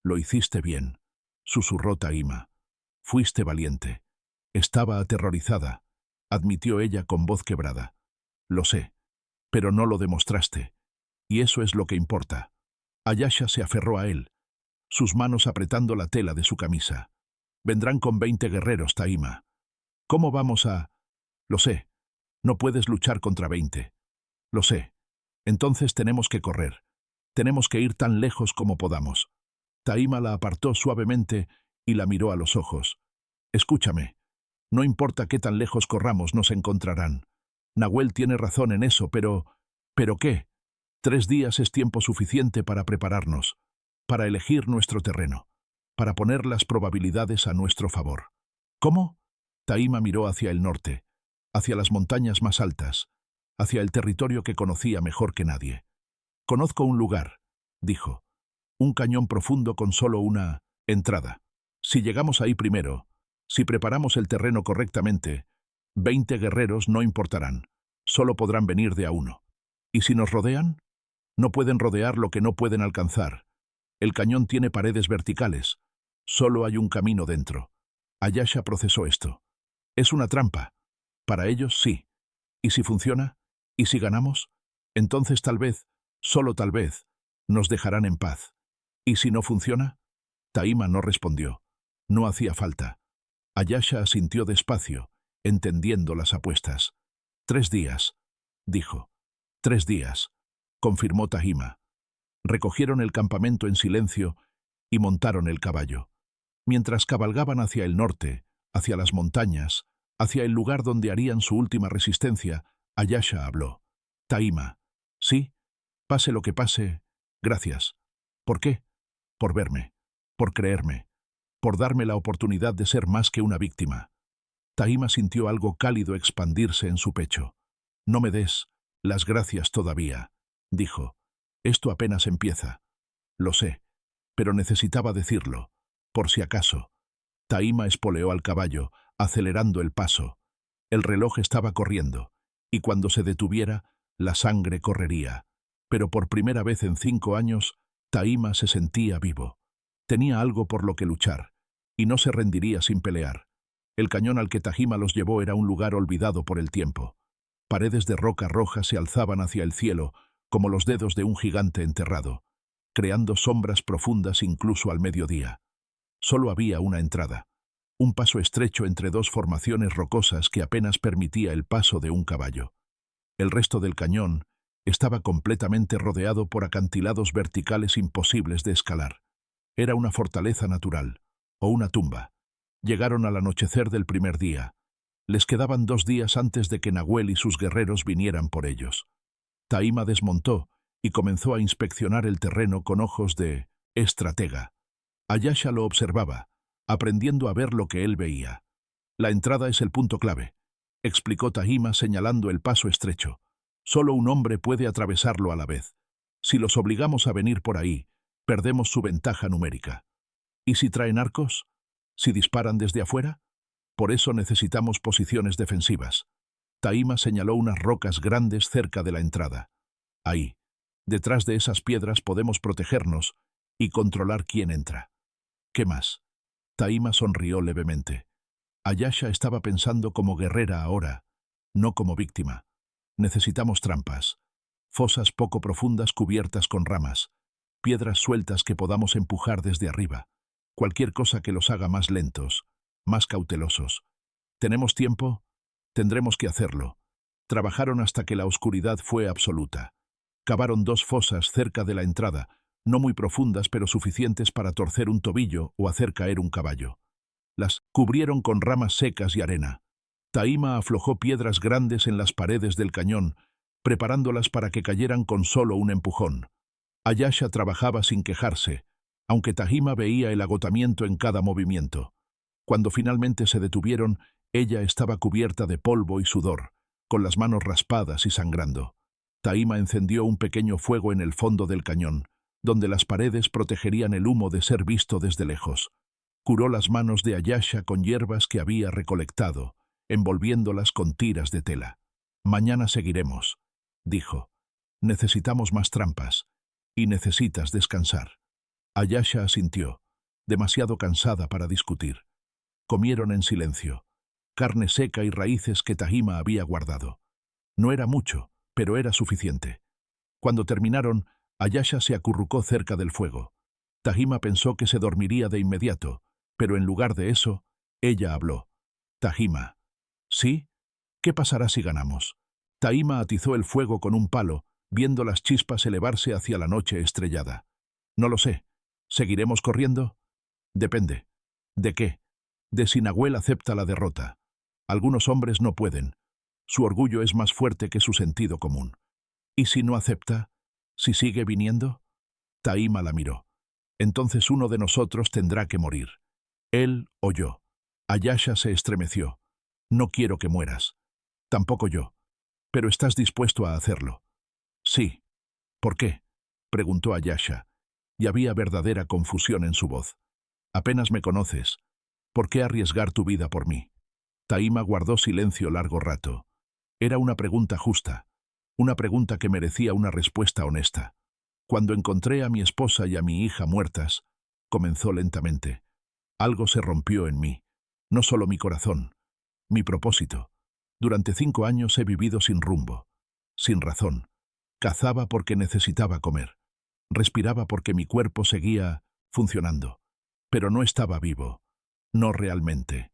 «Lo hiciste bien», susurró Taima. «Fuiste valiente». Estaba aterrorizada, admitió ella con voz quebrada. «Lo sé, pero no lo demostraste. Y eso es lo que importa». Ayasha se aferró a él, sus manos apretando la tela de su camisa. «Vendrán con 20 guerreros, Taima». «¿Cómo vamos a...?» «Lo sé. No puedes luchar contra 20. Lo sé. Entonces tenemos que correr. Tenemos que ir tan lejos como podamos». Taima la apartó suavemente y la miró a los ojos. «Escúchame. No importa qué tan lejos corramos, nos encontrarán. Nahuel tiene razón en eso, pero... ¿Pero qué? 3 días es tiempo suficiente para prepararnos, para elegir nuestro terreno, para poner las probabilidades a nuestro favor». «¿Cómo?». Taima miró hacia el norte, hacia las montañas más altas, hacia el territorio que conocía mejor que nadie. «Conozco un lugar», dijo. «Un cañón profundo con solo una entrada. Si llegamos ahí primero, si preparamos el terreno correctamente, 20 guerreros no importarán, solo podrán venir de a uno. ¿Y si nos rodean? No pueden rodear lo que no pueden alcanzar. El cañón tiene paredes verticales, solo hay un camino dentro». Ayasha procesó esto. «Es una trampa. Para ellos, sí. ¿Y si funciona? ¿Y si ganamos? Entonces tal vez, solo tal vez, nos dejarán en paz. ¿Y si no funciona?». Taima no respondió. No hacía falta. Ayasha asintió despacio, entendiendo las apuestas. 3 días, dijo. 3 días, confirmó Taima. Recogieron el campamento en silencio y montaron el caballo. Mientras cabalgaban hacia el norte, hacia las montañas, hacia el lugar donde harían su última resistencia, Ayasha habló. «Taima, sí, pase lo que pase, gracias. ¿Por qué? Por verme, por creerme, por darme la oportunidad de ser más que una víctima». Taima sintió algo cálido expandirse en su pecho. «No me des las gracias todavía», dijo. «Esto apenas empieza». «Lo sé, pero necesitaba decirlo, por si acaso». Taima espoleó al caballo, acelerando el paso. El reloj estaba corriendo, y cuando se detuviera, la sangre correría. Pero por primera vez en 5 años, Taima se sentía vivo. Tenía algo por lo que luchar, y no se rendiría sin pelear. El cañón al que Taima los llevó era un lugar olvidado por el tiempo. Paredes de roca roja se alzaban hacia el cielo, como los dedos de un gigante enterrado, creando sombras profundas incluso al mediodía. Solo había una entrada, un paso estrecho entre 2 formaciones rocosas que apenas permitía el paso de un caballo. El resto del cañón estaba completamente rodeado por acantilados verticales imposibles de escalar. Era una fortaleza natural, o una tumba. Llegaron al anochecer del primer día. Les quedaban 2 días antes de que Nahuel y sus guerreros vinieran por ellos. Taima desmontó y comenzó a inspeccionar el terreno con ojos de estratega. Ayasha lo observaba, aprendiendo a ver lo que él veía. «La entrada es el punto clave», explicó Taima señalando el paso estrecho. «Solo un hombre puede atravesarlo a la vez. Si los obligamos a venir por ahí, perdemos su ventaja numérica. ¿Y si traen arcos? ¿Si disparan desde afuera? Por eso necesitamos posiciones defensivas». Taima señaló unas rocas grandes cerca de la entrada. «Ahí, detrás de esas piedras podemos protegernos y controlar quién entra». «¿Qué más?». Taima sonrió levemente. Ayasha estaba pensando como guerrera ahora, no como víctima. «Necesitamos trampas, fosas poco profundas cubiertas con ramas, piedras sueltas que podamos empujar desde arriba, cualquier cosa que los haga más lentos, más cautelosos. ¿Tenemos tiempo? Tendremos que hacerlo». Trabajaron hasta que la oscuridad fue absoluta. Cavaron 2 fosas cerca de la entrada, no muy profundas pero suficientes para torcer un tobillo o hacer caer un caballo. Las cubrieron con ramas secas y arena. Taima aflojó piedras grandes en las paredes del cañón, preparándolas para que cayeran con solo un empujón. Ayasha trabajaba sin quejarse, aunque Taima veía el agotamiento en cada movimiento. Cuando finalmente se detuvieron, ella estaba cubierta de polvo y sudor, con las manos raspadas y sangrando. Taima encendió un pequeño fuego en el fondo del cañón, donde las paredes protegerían el humo de ser visto desde lejos. Curó las manos de Ayasha con hierbas que había recolectado, envolviéndolas con tiras de tela. «Mañana seguiremos», dijo. «Necesitamos más trampas, y necesitas descansar». Ayasha asintió, demasiado cansada para discutir. Comieron en silencio, carne seca y raíces que Taima había guardado. No era mucho, pero era suficiente. Cuando terminaron, Ayasha se acurrucó cerca del fuego. Taima pensó que se dormiría de inmediato, pero en lugar de eso, ella habló. «Taima». «¿Sí? ¿Qué pasará si ganamos?». Taima atizó el fuego con un palo, viendo las chispas elevarse hacia la noche estrellada. «No lo sé. ¿Seguiremos corriendo?». «Depende». «¿De qué?». «De si Nahuel acepta la derrota. Algunos hombres no pueden. Su orgullo es más fuerte que su sentido común». «¿Y si no acepta? ¿Si sigue viniendo?». Taima la miró. «Entonces uno de nosotros tendrá que morir. Él o yo». Ayasha se estremeció. «No quiero que mueras». «Tampoco yo. Pero estás dispuesto a hacerlo». «Sí». «¿Por qué?», preguntó Ayasha, y había verdadera confusión en su voz. «Apenas me conoces. ¿Por qué arriesgar tu vida por mí?». Taima guardó silencio largo rato. Era una pregunta justa, una pregunta que merecía una respuesta honesta. «Cuando encontré a mi esposa y a mi hija muertas», comenzó lentamente, «algo se rompió en mí. No solo mi corazón, mi propósito. Durante 5 años he vivido sin rumbo, sin razón. Cazaba porque necesitaba comer. Respiraba porque mi cuerpo seguía funcionando. Pero no estaba vivo. No realmente».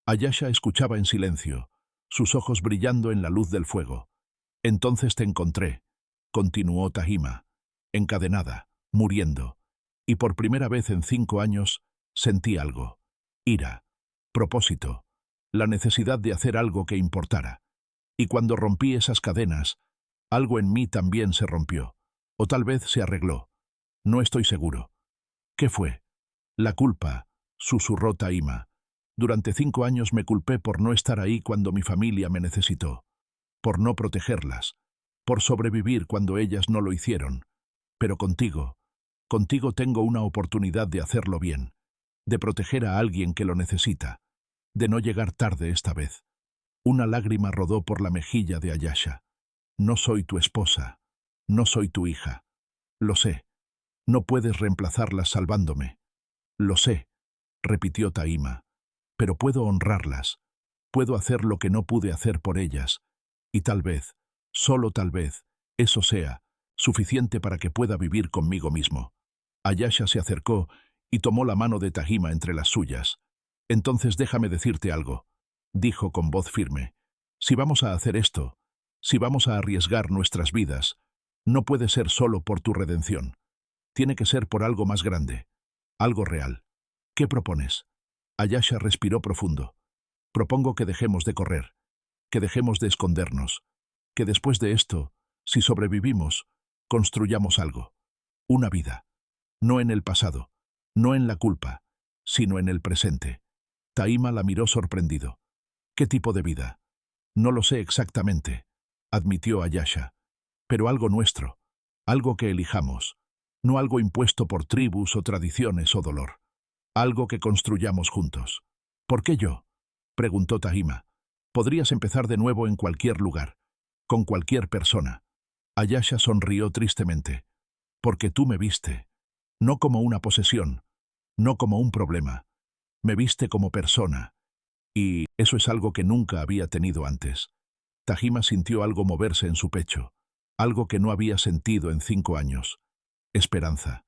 Ayasha escuchaba en silencio, sus ojos brillando en la luz del fuego. «Entonces te encontré», continuó Taima, «encadenada, muriendo. Y por primera vez en 5 años sentí algo. Ira, propósito, la necesidad de hacer algo que importara. Y cuando rompí esas cadenas, algo en mí también se rompió. O tal vez se arregló. No estoy seguro». «¿Qué fue?». «La culpa», susurró Taima. Durante 5 años me culpé por no estar ahí cuando mi familia me necesitó, por no protegerlas, por sobrevivir cuando ellas no lo hicieron. Pero contigo tengo una oportunidad de hacerlo bien, de proteger a alguien que lo necesita, de no llegar tarde esta vez. Una lágrima rodó por la mejilla de Ayasha. No soy tu esposa, no soy tu hija. Lo sé, no puedes reemplazarlas salvándome. Lo sé, repitió Taima, pero puedo honrarlas, puedo hacer lo que no pude hacer por ellas, y tal vez, solo tal vez, eso sea suficiente para que pueda vivir conmigo mismo. Ayasha se acercó y tomó la mano de Taima entre las suyas. Entonces déjame decirte algo, dijo con voz firme. Si vamos a hacer esto, si vamos a arriesgar nuestras vidas, no puede ser solo por tu redención. Tiene que ser por algo más grande, algo real. ¿Qué propones? Ayasha respiró profundo. Propongo que dejemos de correr, que dejemos de escondernos, que después de esto, si sobrevivimos, construyamos algo. Una vida. No en el pasado, no en la culpa, sino en el presente. Taima la miró sorprendido. ¿Qué tipo de vida? No lo sé exactamente, admitió Ayasha. Pero algo nuestro, algo que elijamos, no algo impuesto por tribus o tradiciones o dolor. Algo que construyamos juntos. ¿Por qué yo? Preguntó Taima. Podrías empezar de nuevo en cualquier lugar, con cualquier persona. Ayasha sonrió tristemente. Porque tú me viste. No como una posesión, no como un problema. Me viste como persona. Y eso es algo que nunca había tenido antes. Taima sintió algo moverse en su pecho, algo que no había sentido en 5 años. Esperanza.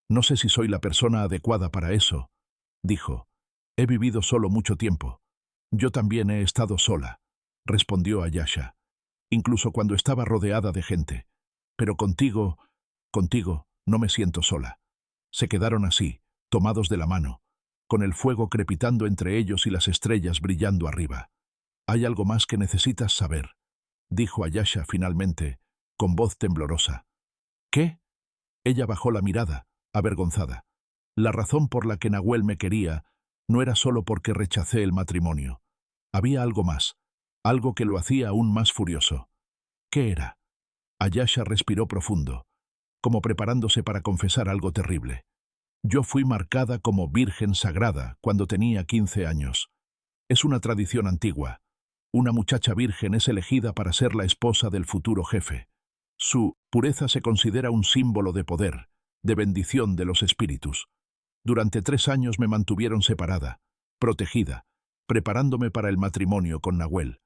No sé si soy la persona adecuada para eso, dijo. He vivido solo mucho tiempo. Yo también he estado sola, respondió Ayasha, incluso cuando estaba rodeada de gente. Pero contigo, no me siento sola. Se quedaron así, tomados de la mano, con el fuego crepitando entre ellos y las estrellas brillando arriba. Hay algo más que necesitas saber, dijo Ayasha finalmente, con voz temblorosa. ¿Qué? Ella bajó la mirada, avergonzada. La razón por la que Nahuel me quería no era solo porque rechacé el matrimonio. Había algo más, algo que lo hacía aún más furioso. ¿Qué era? Ayasha respiró profundo, como preparándose para confesar algo terrible. Yo fui marcada como virgen sagrada cuando tenía 15 años. Es una tradición antigua. Una muchacha virgen es elegida para ser la esposa del futuro jefe. Su pureza se considera un símbolo de poder, de bendición de los espíritus. Durante 3 años me mantuvieron separada, protegida, preparándome para el matrimonio con Nahuel.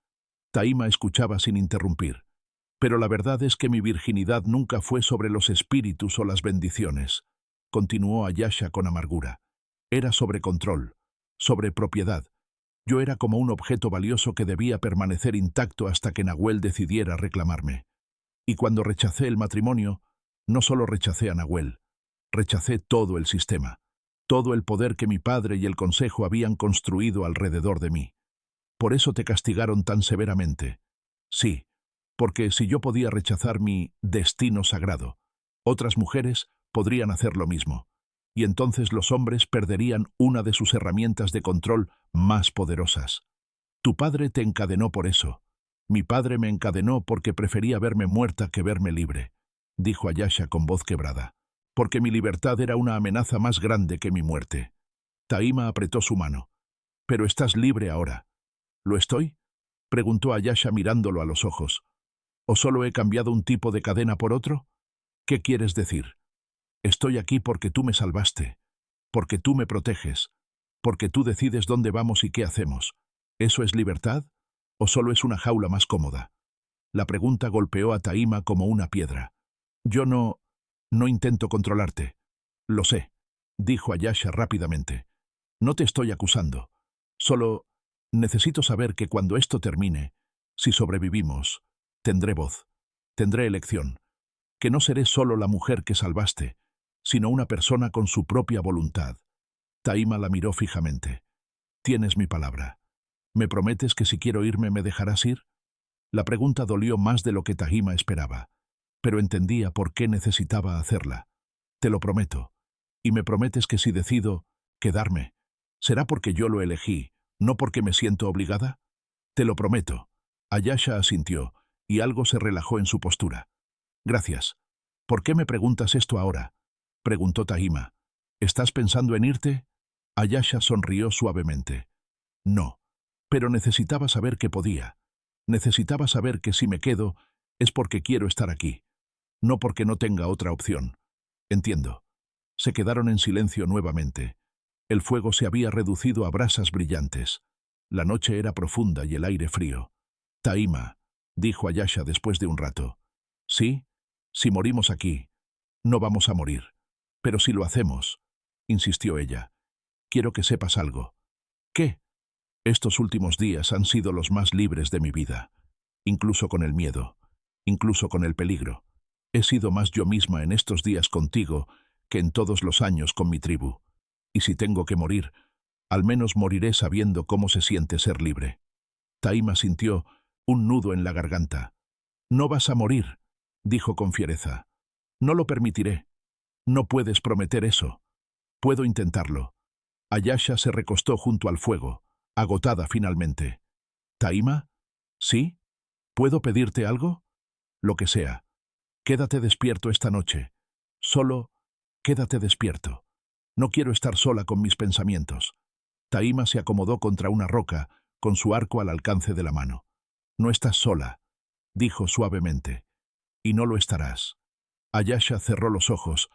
Taima escuchaba sin interrumpir. Pero la verdad es que mi virginidad nunca fue sobre los espíritus o las bendiciones, continuó Ayasha con amargura. Era sobre control, sobre propiedad. Yo era como un objeto valioso que debía permanecer intacto hasta que Nahuel decidiera reclamarme. Y cuando rechacé el matrimonio, no solo rechacé a Nahuel, rechacé todo el sistema, todo el poder que mi padre y el consejo habían construido alrededor de mí. Por eso te castigaron tan severamente. Sí, porque si yo podía rechazar mi destino sagrado, otras mujeres podrían hacer lo mismo, y entonces los hombres perderían una de sus herramientas de control más poderosas. Tu padre te encadenó por eso. Mi padre me encadenó porque prefería verme muerta que verme libre, dijo Ayasha con voz quebrada, porque mi libertad era una amenaza más grande que mi muerte. Taima apretó su mano. Pero estás libre ahora. ¿Lo estoy? Preguntó Ayasha mirándolo a los ojos. ¿O solo he cambiado un tipo de cadena por otro? ¿Qué quieres decir? Estoy aquí porque tú me salvaste, porque tú me proteges, porque tú decides dónde vamos y qué hacemos. ¿Eso es libertad? ¿O solo es una jaula más cómoda? La pregunta golpeó a Taima como una piedra. Yo no intento controlarte. Lo sé, dijo Ayasha rápidamente. No te estoy acusando. Solo necesito saber que cuando esto termine, si sobrevivimos, tendré voz, tendré elección, que no seré solo la mujer que salvaste, sino una persona con su propia voluntad. Taima la miró fijamente. Tienes mi palabra. ¿Me prometes que si quiero irme me dejarás ir? La pregunta dolió más de lo que Taima esperaba, pero entendía por qué necesitaba hacerla. Te lo prometo. Y me prometes que si decido quedarme, será porque yo lo elegí, ¿No porque me siento obligada? Te lo prometo. Ayasha asintió, y algo se relajó en su postura. Gracias. ¿Por qué me preguntas esto ahora? Preguntó Tahima. ¿Estás pensando en irte? Ayasha sonrió suavemente. No. Pero necesitaba saber que podía. Necesitaba saber que si me quedo es porque quiero estar aquí, no porque no tenga otra opción. Entiendo. Se quedaron en silencio nuevamente. El fuego se había reducido a brasas brillantes. La noche era profunda y el aire frío. Tahima, dijo Ayasha después de un rato. Sí, si morimos aquí, no vamos a morir. Pero si lo hacemos, insistió ella, quiero que sepas algo. ¿Qué? Estos últimos días han sido los más libres de mi vida, incluso con el miedo, incluso con el peligro. He sido más yo misma en estos días contigo que en todos los años con mi tribu. Y si tengo que morir, al menos moriré sabiendo cómo se siente ser libre. Tahima sintió un nudo en la garganta. No vas a morir, dijo con fiereza. No lo permitiré. No puedes prometer eso. Puedo intentarlo. Ayasha se recostó junto al fuego, agotada finalmente. ¿Tahima? ¿Sí? ¿Puedo pedirte algo? Lo que sea. Quédate despierto esta noche. Solo quédate despierto. No quiero estar sola con mis pensamientos. Tahima se acomodó contra una roca, con su arco al alcance de la mano. No estás sola, dijo suavemente. Y no lo estarás. Ayasha cerró los ojos,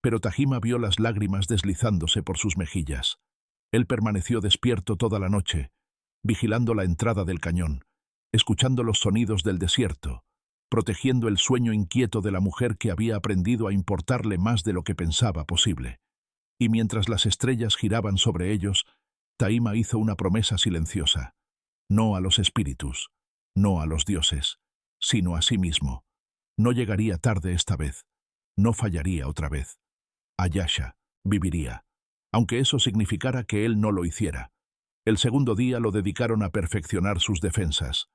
pero Tahima vio las lágrimas deslizándose por sus mejillas. Él permaneció despierto toda la noche, vigilando la entrada del cañón, escuchando los sonidos del desierto, protegiendo el sueño inquieto de la mujer que había aprendido a importarle más de lo que pensaba posible. Y mientras las estrellas giraban sobre ellos, Tahima hizo una promesa silenciosa. No a los espíritus, no a los dioses, sino a sí mismo. No llegaría tarde esta vez, no fallaría otra vez. Ayasha viviría, aunque eso significara que él no lo hiciera. El segundo día lo dedicaron a perfeccionar sus defensas.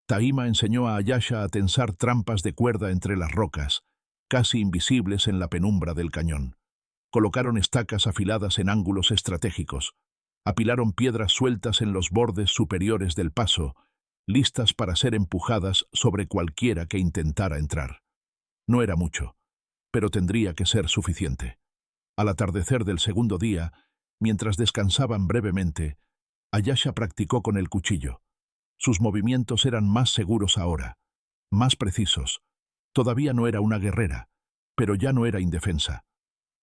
Tahima enseñó a Ayasha a tensar trampas de cuerda entre las rocas, casi invisibles en la penumbra del cañón. Colocaron estacas afiladas en ángulos estratégicos. Apilaron piedras sueltas en los bordes superiores del paso, listas para ser empujadas sobre cualquiera que intentara entrar. No era mucho, pero tendría que ser suficiente. Al atardecer del segundo día, mientras descansaban brevemente, Ayasha practicó con el cuchillo. Sus movimientos eran más seguros ahora, más precisos. Todavía no era una guerrera, pero ya no era indefensa.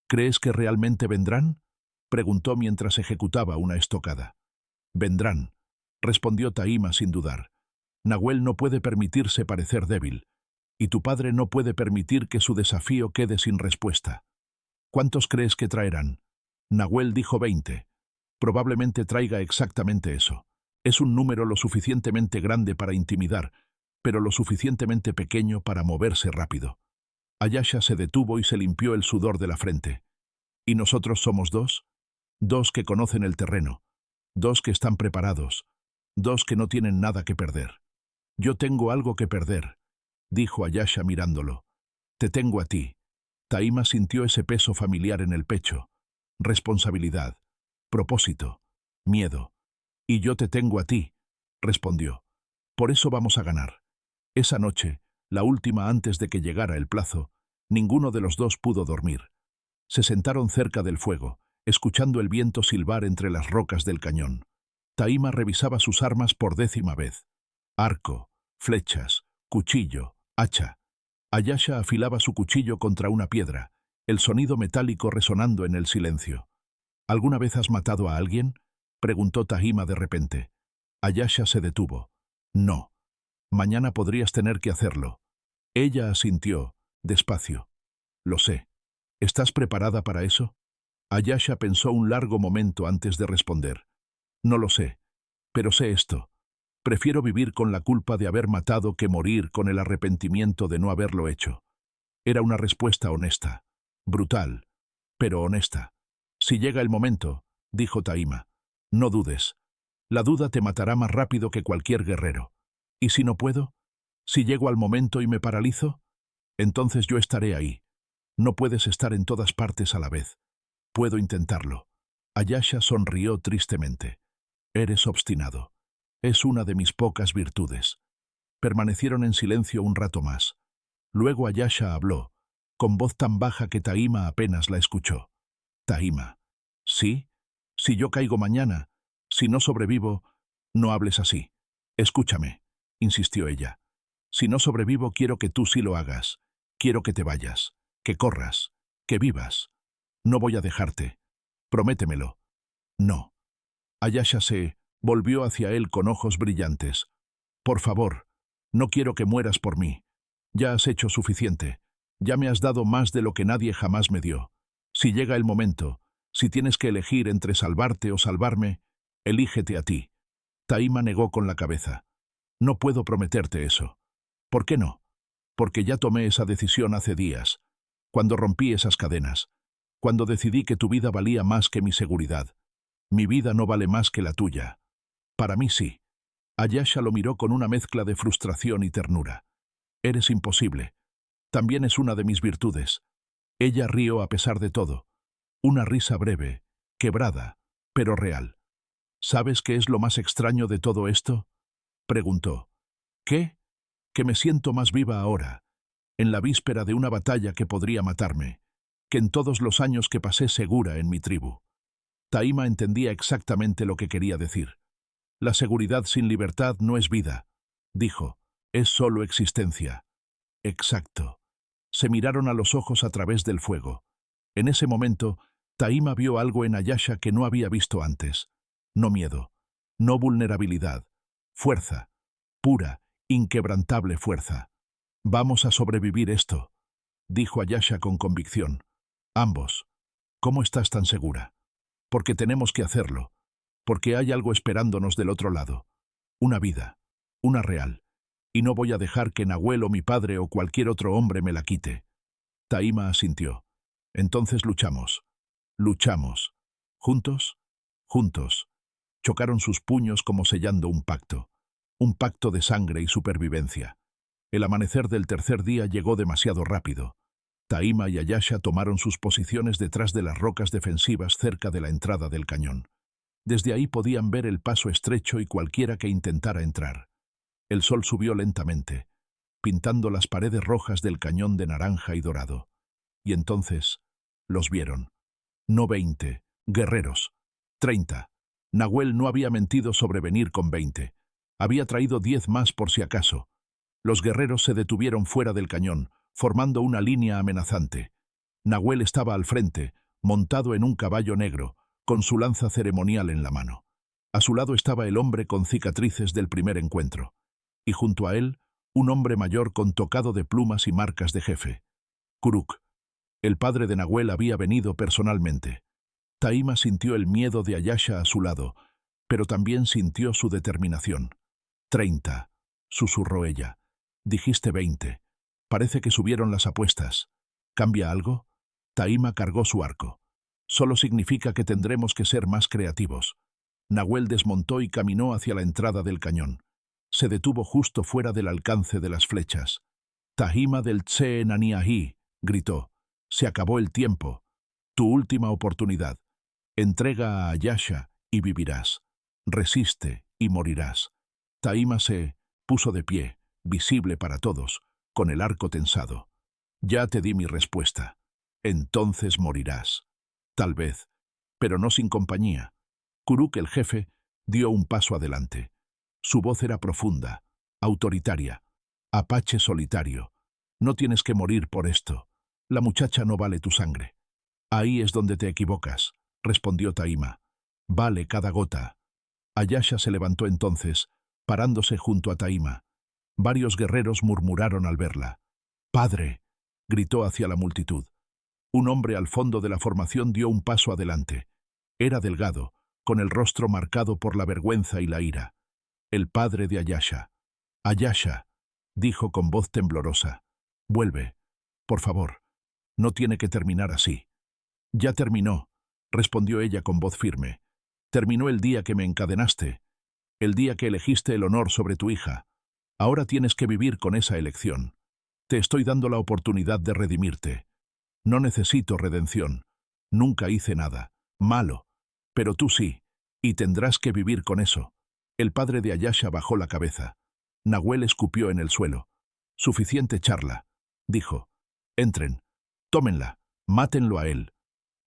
¿Crees que realmente vendrán?, preguntó mientras ejecutaba una estocada. Vendrán, respondió Tahima sin dudar. Nahuel no puede permitirse parecer débil, y tu padre no puede permitir que su desafío quede sin respuesta. ¿Cuántos crees que traerán? Nahuel dijo 20. Probablemente traiga exactamente eso. Es un número lo suficientemente grande para intimidar, pero lo suficientemente pequeño para moverse rápido. Ayasha se detuvo y se limpió el sudor de la frente. ¿Y nosotros somos dos? Dos que conocen el terreno, dos que están preparados, dos que no tienen nada que perder. Yo tengo algo que perder, dijo Ayasha mirándolo. Te tengo a ti. Tahima sintió ese peso familiar en el pecho. Responsabilidad, propósito, miedo. Y yo te tengo a ti, respondió. Por eso vamos a ganar. Esa noche, la última antes de que llegara el plazo, ninguno de los dos pudo dormir. Se sentaron cerca del fuego, escuchando el viento silbar entre las rocas del cañón. Tahima revisaba sus armas por 10ª vez. Arco, flechas, cuchillo, hacha. Ayasha afilaba su cuchillo contra una piedra, el sonido metálico resonando en el silencio. ¿Alguna vez has matado a alguien?, preguntó Tahima de repente. Ayasha se detuvo. No. Mañana podrías tener que hacerlo. Ella asintió, despacio. Lo sé. ¿Estás preparada para eso? Ayasha pensó un largo momento antes de responder. No lo sé, pero sé esto. Prefiero vivir con la culpa de haber matado que morir con el arrepentimiento de no haberlo hecho. Era una respuesta honesta, brutal, pero honesta. Si llega el momento, dijo Tahima, no dudes. La duda te matará más rápido que cualquier guerrero. ¿Y si no puedo? ¿Si llego al momento y me paralizo? Entonces yo estaré ahí. No puedes estar en todas partes a la vez. Puedo intentarlo. Ayasha sonrió tristemente. Eres obstinado. Es una de mis pocas virtudes. Permanecieron en silencio un rato más. Luego Ayasha habló, con voz tan baja que Taima apenas la escuchó. Taima. ¿Sí? Si yo caigo mañana, si no sobrevivo, no hables así. Escúchame, insistió ella. Si no sobrevivo, quiero que tú sí lo hagas. Quiero que te vayas, que corras, que vivas. No voy a dejarte. Prométemelo. No. Ayasha se volvió hacia él con ojos brillantes. Por favor, no quiero que mueras por mí. Ya has hecho suficiente. Ya me has dado más de lo que nadie jamás me dio. Si llega el momento, si tienes que elegir entre salvarte o salvarme, elígete a ti. Taima negó con la cabeza. No puedo prometerte eso. ¿Por qué no? Porque ya tomé esa decisión hace días, cuando rompí esas cadenas, cuando decidí que tu vida valía más que mi seguridad. Mi vida no vale más que la tuya. Para mí sí. Ayasha lo miró con una mezcla de frustración y ternura. Eres imposible. También es una de mis virtudes. Ella rió a pesar de todo. Una risa breve, quebrada, pero real. ¿Sabes qué es lo más extraño de todo esto? Preguntó. ¿Qué? Que me siento más viva ahora, en la víspera de una batalla que podría matarme, que en todos los años que pasé segura en mi tribu. Taima entendía exactamente lo que quería decir. La seguridad sin libertad no es vida, dijo, es solo existencia. Exacto. Se miraron a los ojos a través del fuego. En ese momento, Taima vio algo en Ayasha que no había visto antes. No miedo, no vulnerabilidad, fuerza, pura, inquebrantable fuerza. Vamos a sobrevivir esto, dijo Ayasha con convicción. Ambos. ¿Cómo estás tan segura? Porque tenemos que hacerlo, porque hay algo esperándonos del otro lado. Una vida, una real. Y no voy a dejar que Nahuel o mi padre o cualquier otro hombre me la quite. Taima asintió. Entonces luchamos. Luchamos. ¿Juntos? Juntos. Chocaron sus puños como sellando un pacto. Un pacto de sangre y supervivencia. El amanecer del tercer día llegó demasiado rápido. Taima y Ayasha tomaron sus posiciones detrás de las rocas defensivas cerca de la entrada del cañón. Desde ahí podían ver el paso estrecho y cualquiera que intentara entrar. El sol subió lentamente, pintando las paredes rojas del cañón de naranja y dorado. Y entonces los vieron. No 20 guerreros, 30. Nahuel no había mentido sobre venir con 20. Había traído 10 más por si acaso. Los guerreros se detuvieron fuera del cañón, formando una línea amenazante. Nahuel estaba al frente, montado en un caballo negro, con su lanza ceremonial en la mano. A su lado estaba el hombre con cicatrices del primer encuentro. Y junto a él, un hombre mayor con tocado de plumas y marcas de jefe. Kuruk. El padre de Nahuel había venido personalmente. Taima sintió el miedo de Ayasha a su lado, pero también sintió su determinación. 30, susurró ella. Dijiste 20. Parece que subieron las apuestas. ¿Cambia algo? Taima cargó su arco. Solo significa que tendremos que ser más creativos. Nahuel desmontó y caminó hacia la entrada del cañón. Se detuvo justo fuera del alcance de las flechas. Tahima del Tse-Naniahi, gritó. Se acabó el tiempo. Tu última oportunidad. Entrega a Ayasha y vivirás. Resiste y morirás. Taima se puso de pie, visible para todos, con el arco tensado. Ya te di mi respuesta. Entonces morirás. Tal vez, pero no sin compañía. Kuruk, el jefe, dio un paso adelante. Su voz era profunda, autoritaria. Apache solitario. No tienes que morir por esto. La muchacha no vale tu sangre. Ahí es donde te equivocas, respondió Taima. Vale cada gota. Ayasha se levantó entonces, parándose junto a Taima. Varios guerreros murmuraron al verla. «¡Padre!», gritó hacia la multitud. Un hombre al fondo de la formación dio un paso adelante. Era delgado, con el rostro marcado por la vergüenza y la ira. El padre de Ayasha. «Ayasha», dijo con voz temblorosa. «Vuelve, por favor. No tiene que terminar así». «Ya terminó», respondió ella con voz firme. «Terminó el día que me encadenaste, el día que elegiste el honor sobre tu hija. Ahora tienes que vivir con esa elección. Te estoy dando la oportunidad de redimirte. No necesito redención. Nunca hice nada malo, pero tú sí. Y tendrás que vivir con eso. El padre de Ayasha bajó la cabeza. Nahuel escupió en el suelo. Suficiente charla, dijo. Entren. Tómenla. Mátenlo a él.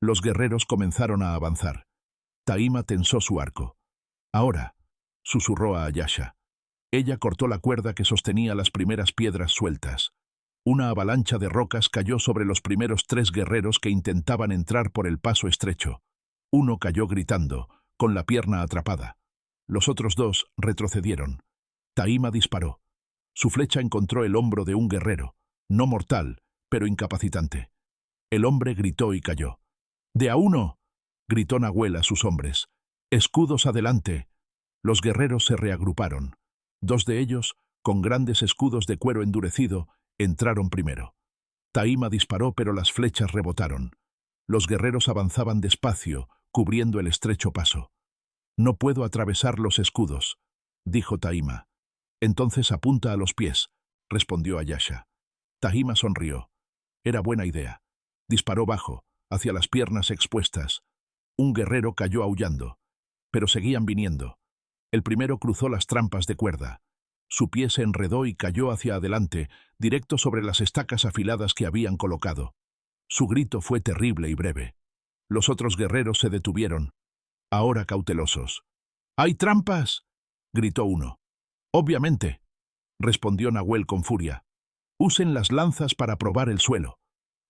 Los guerreros comenzaron a avanzar. Taima tensó su arco. Ahora, susurró a Ayasha. Ella cortó la cuerda que sostenía las primeras piedras sueltas. Una avalancha de rocas cayó sobre los primeros 3 guerreros que intentaban entrar por el paso estrecho. Uno cayó gritando, con la pierna atrapada. Los otros 2 retrocedieron. Taima disparó. Su flecha encontró el hombro de un guerrero, no mortal, pero incapacitante. El hombre gritó y cayó. «¡De a uno!», gritó Nahuel a sus hombres. «¡Escudos adelante!». Los guerreros se reagruparon. 2 de ellos, con grandes escudos de cuero endurecido, entraron primero. Taima disparó, pero las flechas rebotaron. Los guerreros avanzaban despacio, cubriendo el estrecho paso. «No puedo atravesar los escudos», dijo Taima. «Entonces apunta a los pies», respondió Ayasha. Taima sonrió. Era buena idea. Disparó bajo, hacia las piernas expuestas. Un guerrero cayó aullando, pero seguían viniendo. El primero cruzó las trampas de cuerda. Su pie se enredó y cayó hacia adelante, directo sobre las estacas afiladas que habían colocado. Su grito fue terrible y breve. Los otros guerreros se detuvieron, ahora cautelosos. «¡Hay trampas!», gritó uno. «Obviamente», respondió Nahuel con furia. «Usen las lanzas para probar el suelo».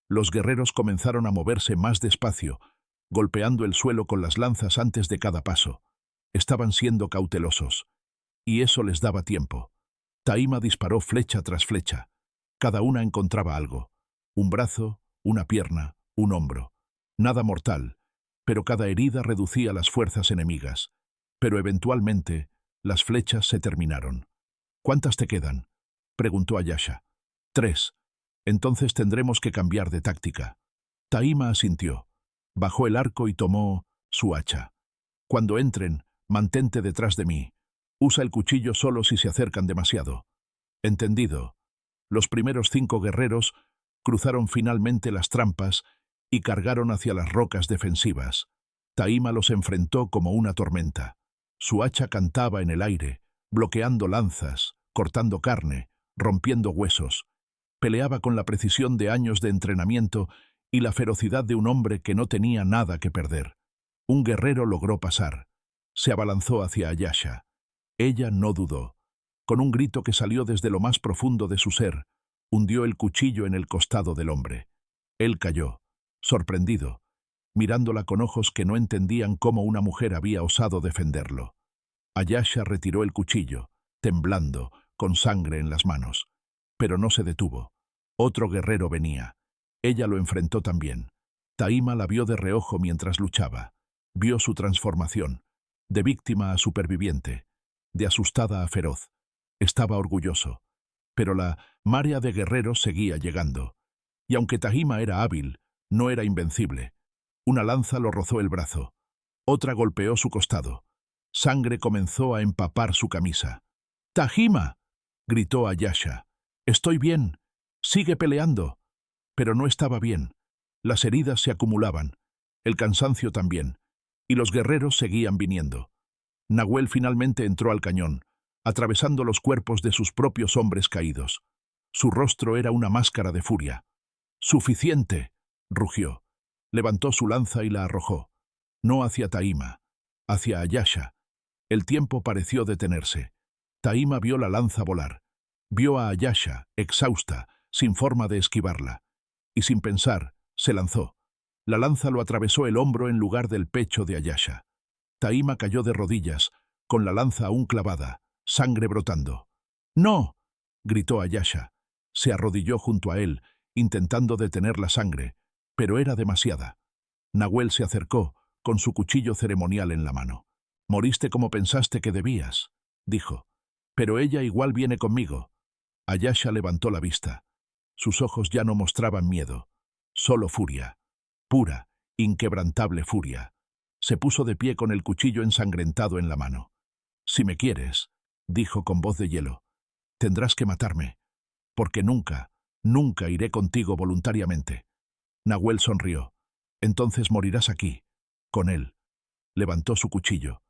Los guerreros comenzaron a moverse más despacio, golpeando el suelo con las lanzas antes de cada paso. Estaban siendo cautelosos, y eso les daba tiempo. Taima disparó flecha tras flecha. Cada una encontraba algo. Un brazo, una pierna, un hombro. Nada mortal, pero cada herida reducía las fuerzas enemigas. Pero eventualmente, las flechas se terminaron. «¿Cuántas te quedan?», preguntó Ayasha. «3. Entonces tendremos que cambiar de táctica». Taima asintió. Bajó el arco y tomó su hacha. «Cuando entren, mantente detrás de mí. Usa el cuchillo solo si se acercan demasiado». «Entendido». Los primeros 5 guerreros cruzaron finalmente las trampas y cargaron hacia las rocas defensivas. Taima los enfrentó como una tormenta. Su hacha cantaba en el aire, bloqueando lanzas, cortando carne, rompiendo huesos. Peleaba con la precisión de años de entrenamiento y la ferocidad de un hombre que no tenía nada que perder. Un guerrero logró pasar. Se abalanzó hacia Ayasha. Ella no dudó. Con un grito que salió desde lo más profundo de su ser, hundió el cuchillo en el costado del hombre. Él cayó, sorprendido, mirándola con ojos que no entendían cómo una mujer había osado defenderlo. Ayasha retiró el cuchillo, temblando, con sangre en las manos. Pero no se detuvo. Otro guerrero venía. Ella lo enfrentó también. Taima la vio de reojo mientras luchaba. Vio su transformación, de víctima a superviviente, de asustada a feroz. Estaba orgulloso. Pero la marea de guerreros seguía llegando. Y aunque Taima era hábil, no era invencible. Una lanza lo rozó el brazo. Otra golpeó su costado. Sangre comenzó a empapar su camisa. «¡Taima!», gritó Ayasha. «Estoy bien. Sigue peleando». Pero no estaba bien. Las heridas se acumulaban. El cansancio también. Y los guerreros seguían viniendo. Nahuel finalmente entró al cañón, atravesando los cuerpos de sus propios hombres caídos. Su rostro era una máscara de furia. «¡Suficiente!», rugió. Levantó su lanza y la arrojó. No hacia Taima, hacia Ayasha. El tiempo pareció detenerse. Taima vio la lanza volar. Vio a Ayasha, exhausta, sin forma de esquivarla. Y sin pensar, se lanzó. La lanza lo atravesó el hombro en lugar del pecho de Ayasha. Taima cayó de rodillas, con la lanza aún clavada, sangre brotando. «¡No!», gritó Ayasha. Se arrodilló junto a él, intentando detener la sangre, pero era demasiada. Nahuel se acercó, con su cuchillo ceremonial en la mano. «Moriste como pensaste que debías», dijo. «Pero ella igual viene conmigo». Ayasha levantó la vista. Sus ojos ya no mostraban miedo, solo furia. Pura, inquebrantable furia. Se puso de pie con el cuchillo ensangrentado en la mano. «Si me quieres», dijo con voz de hielo, «tendrás que matarme, porque nunca, nunca iré contigo voluntariamente». Nahuel sonrió. «Entonces morirás aquí, con él». Levantó su cuchillo.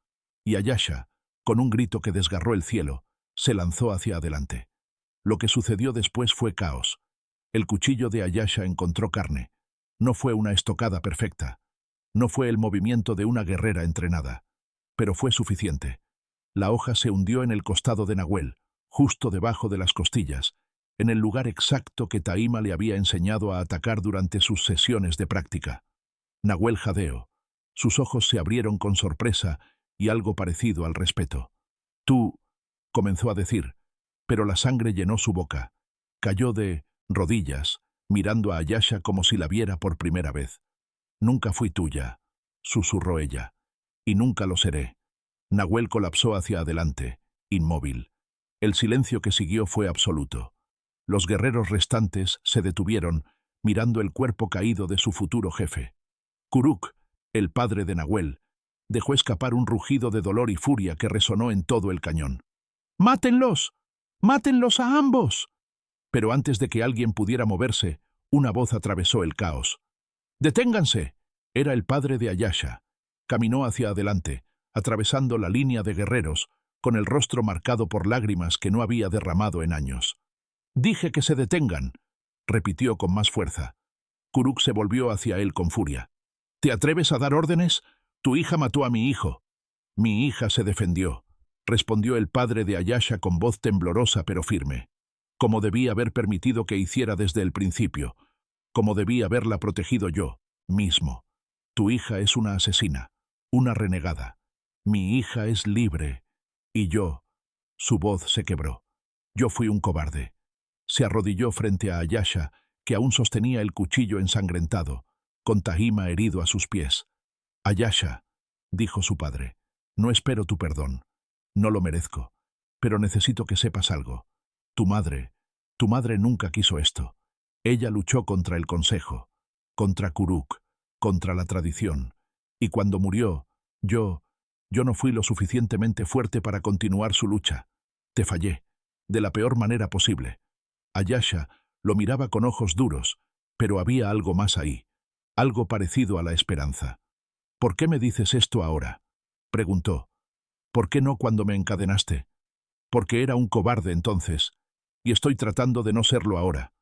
y Ayasha, con un grito que desgarró el cielo, se lanzó hacia adelante. Lo que sucedió después fue caos. El cuchillo de Ayasha encontró carne. No fue una estocada perfecta. No fue el movimiento de una guerrera entrenada. Pero fue suficiente. La hoja se hundió en el costado de Nahuel, justo debajo de las costillas, en el lugar exacto que Taima le había enseñado a atacar durante sus sesiones de práctica. Nahuel jadeó. Sus ojos se abrieron con sorpresa y algo parecido al respeto. «Tú», comenzó a decir, pero la sangre llenó su boca. Cayó de rodillas, mirando a Ayasha como si la viera por primera vez. «Nunca fui tuya», susurró ella, «y nunca lo seré». Nahuel colapsó hacia adelante, inmóvil. El silencio que siguió fue absoluto. Los guerreros restantes se detuvieron, mirando el cuerpo caído de su futuro jefe. Kuruk, el padre de Nahuel, dejó escapar un rugido de dolor y furia que resonó en todo el cañón. «¡Mátenlos! ¡Mátenlos a ambos!». Pero antes de que alguien pudiera moverse, una voz atravesó el caos. «¡Deténganse!». Era el padre de Ayasha. Caminó hacia adelante, atravesando la línea de guerreros, con el rostro marcado por lágrimas que no había derramado en años. «Dije que se detengan», repitió con más fuerza. Kuruk se volvió hacia él con furia. «¿Te atreves a dar órdenes? Tu hija mató a mi hijo». «Mi hija se defendió», respondió el padre de Ayasha con voz temblorosa pero firme. «Como debí haber permitido que hiciera desde el principio. Como debí haberla protegido yo mismo. Tu hija es una asesina, una renegada. Mi hija es libre. Y yo». Su voz se quebró. «Yo fui un cobarde». Se arrodilló frente a Ayasha, que aún sostenía el cuchillo ensangrentado, con Taima herido a sus pies. «Ayasha», dijo su padre, «no espero tu perdón. No lo merezco. Pero necesito que sepas algo. Tu madre nunca quiso esto. Ella luchó contra el consejo, contra Kuruk, contra la tradición. Y cuando murió, yo no fui lo suficientemente fuerte para continuar su lucha. Te fallé, de la peor manera posible». Ayasha lo miraba con ojos duros, pero había algo más ahí, algo parecido a la esperanza. «¿Por qué me dices esto ahora?», preguntó. «¿Por qué no cuando me encadenaste? Porque era un cobarde entonces, y estoy tratando de no serlo ahora».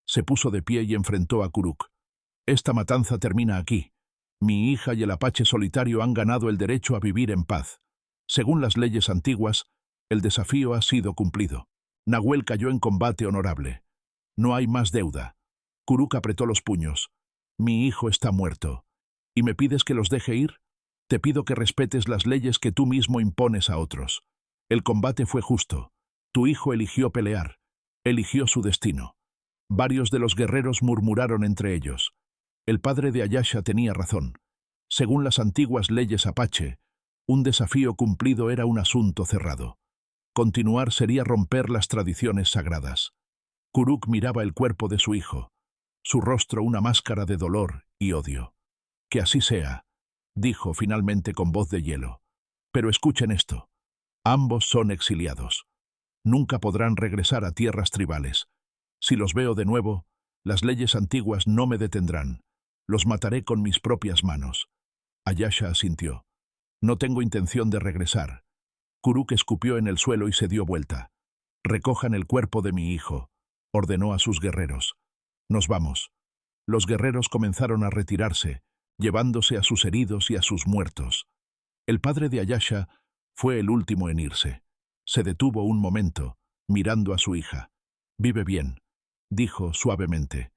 Se puso de pie y enfrentó a Kuruk. «Esta matanza termina aquí. Mi hija y el apache solitario han ganado el derecho a vivir en paz. Según las leyes antiguas, el desafío ha sido cumplido. Nahuel cayó en combate honorable. No hay más deuda». Kuruk apretó los puños. «Mi hijo está muerto. ¿Y me pides que los deje ir? Te pido que respetes las leyes que tú mismo impones a otros. El combate fue justo. Tu hijo eligió pelear. Eligió su destino». Varios de los guerreros murmuraron entre ellos. El padre de Ayasha tenía razón. Según las antiguas leyes apache, un desafío cumplido era un asunto cerrado. Continuar sería romper las tradiciones sagradas. Kuruk miraba el cuerpo de su hijo, su rostro una máscara de dolor y odio. «Que así sea», dijo finalmente con voz de hielo. «Pero escuchen esto. Ambos son exiliados. Nunca podrán regresar a tierras tribales. Si los veo de nuevo, las leyes antiguas no me detendrán. Los mataré con mis propias manos». Ayasha asintió. «No tengo intención de regresar». Kuruk escupió en el suelo y se dio vuelta. «Recojan el cuerpo de mi hijo», ordenó a sus guerreros. «Nos vamos». Los guerreros comenzaron a retirarse, llevándose a sus heridos y a sus muertos. El padre de Ayasha fue el último en irse. Se detuvo un momento, mirando a su hija. «Vive bien», dijo suavemente.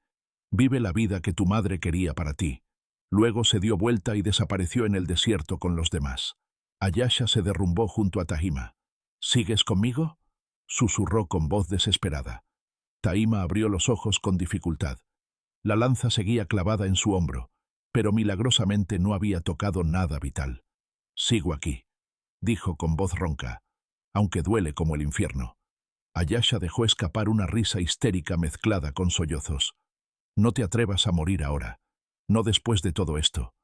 «Vive la vida que tu madre quería para ti». Luego se dio vuelta y desapareció en el desierto con los demás. Ayasha se derrumbó junto a Taima. «¿Sigues conmigo?», susurró con voz desesperada. Taima abrió los ojos con dificultad. La lanza seguía clavada en su hombro, pero milagrosamente no había tocado nada vital. «Sigo aquí», dijo con voz ronca, «aunque duele como el infierno». Ayasha dejó escapar una risa histérica mezclada con sollozos. «No te atrevas a morir ahora. No después de todo esto.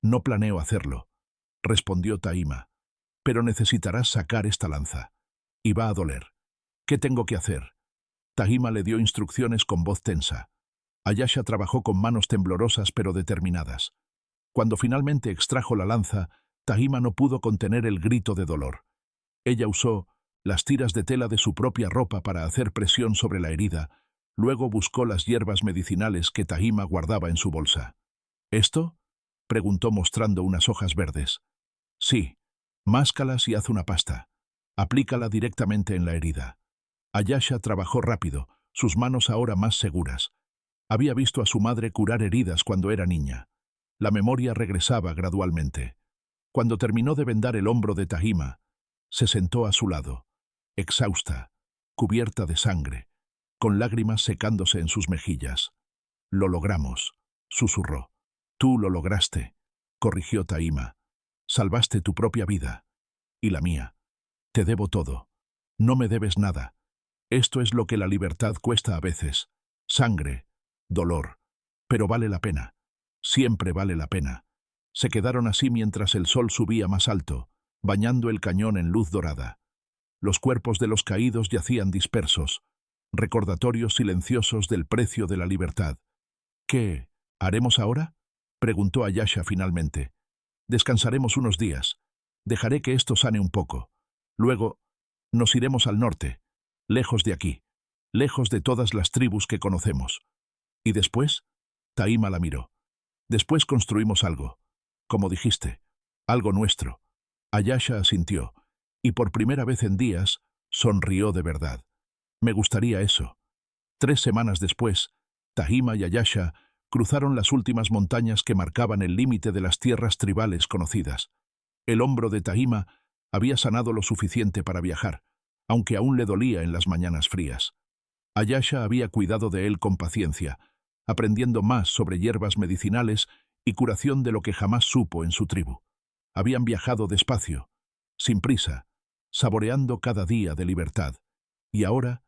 No planeo hacerlo», respondió Taima. «Pero necesitarás sacar esta lanza. Y va a doler. ¿Qué tengo que hacer?». Taima le dio instrucciones con voz tensa. Ayasha trabajó con manos temblorosas pero determinadas. Cuando finalmente extrajo la lanza, Tahima no pudo contener el grito de dolor. Ella usó las tiras de tela de su propia ropa para hacer presión sobre la herida. Luego buscó las hierbas medicinales que Tahima guardaba en su bolsa. ¿Esto?, preguntó mostrando unas hojas verdes. Sí, máscalas y haz una pasta. Aplícala directamente en la herida. Ayasha trabajó rápido, sus manos ahora más seguras. Había visto a su madre curar heridas cuando era niña. La memoria regresaba gradualmente. Cuando terminó de vendar el hombro de Tahima, se sentó a su lado, exhausta, cubierta de sangre, con lágrimas secándose en sus mejillas. «Lo logramos», susurró. «Tú lo lograste», corrigió Tahima. «Salvaste tu propia vida. Y la mía. Te debo todo. No me debes nada. Esto es lo que la libertad cuesta a veces. Sangre, dolor. Pero vale la pena. Siempre vale la pena». Se quedaron así mientras el sol subía más alto, bañando el cañón en luz dorada. Los cuerpos de los caídos yacían dispersos, recordatorios silenciosos del precio de la libertad. «¿Qué haremos ahora?», preguntó Ayasha finalmente. «Descansaremos unos días. Dejaré que esto sane un poco. Luego nos iremos al norte, lejos de aquí, lejos de todas las tribus que conocemos. ¿Y después?», Tahima la miró. «Después construimos algo. Como dijiste, algo nuestro». Ayasha asintió, y por primera vez en días sonrió de verdad. «Me gustaría eso». 3 semanas después, Tahima y Ayasha cruzaron las últimas montañas que marcaban el límite de las tierras tribales conocidas. El hombro de Tahima había sanado lo suficiente para viajar, aunque aún le dolía en las mañanas frías. Ayasha había cuidado de él con paciencia, aprendiendo más sobre hierbas medicinales y curación de lo que jamás supo en su tribu. Habían viajado despacio, sin prisa, saboreando cada día de libertad, y ahora,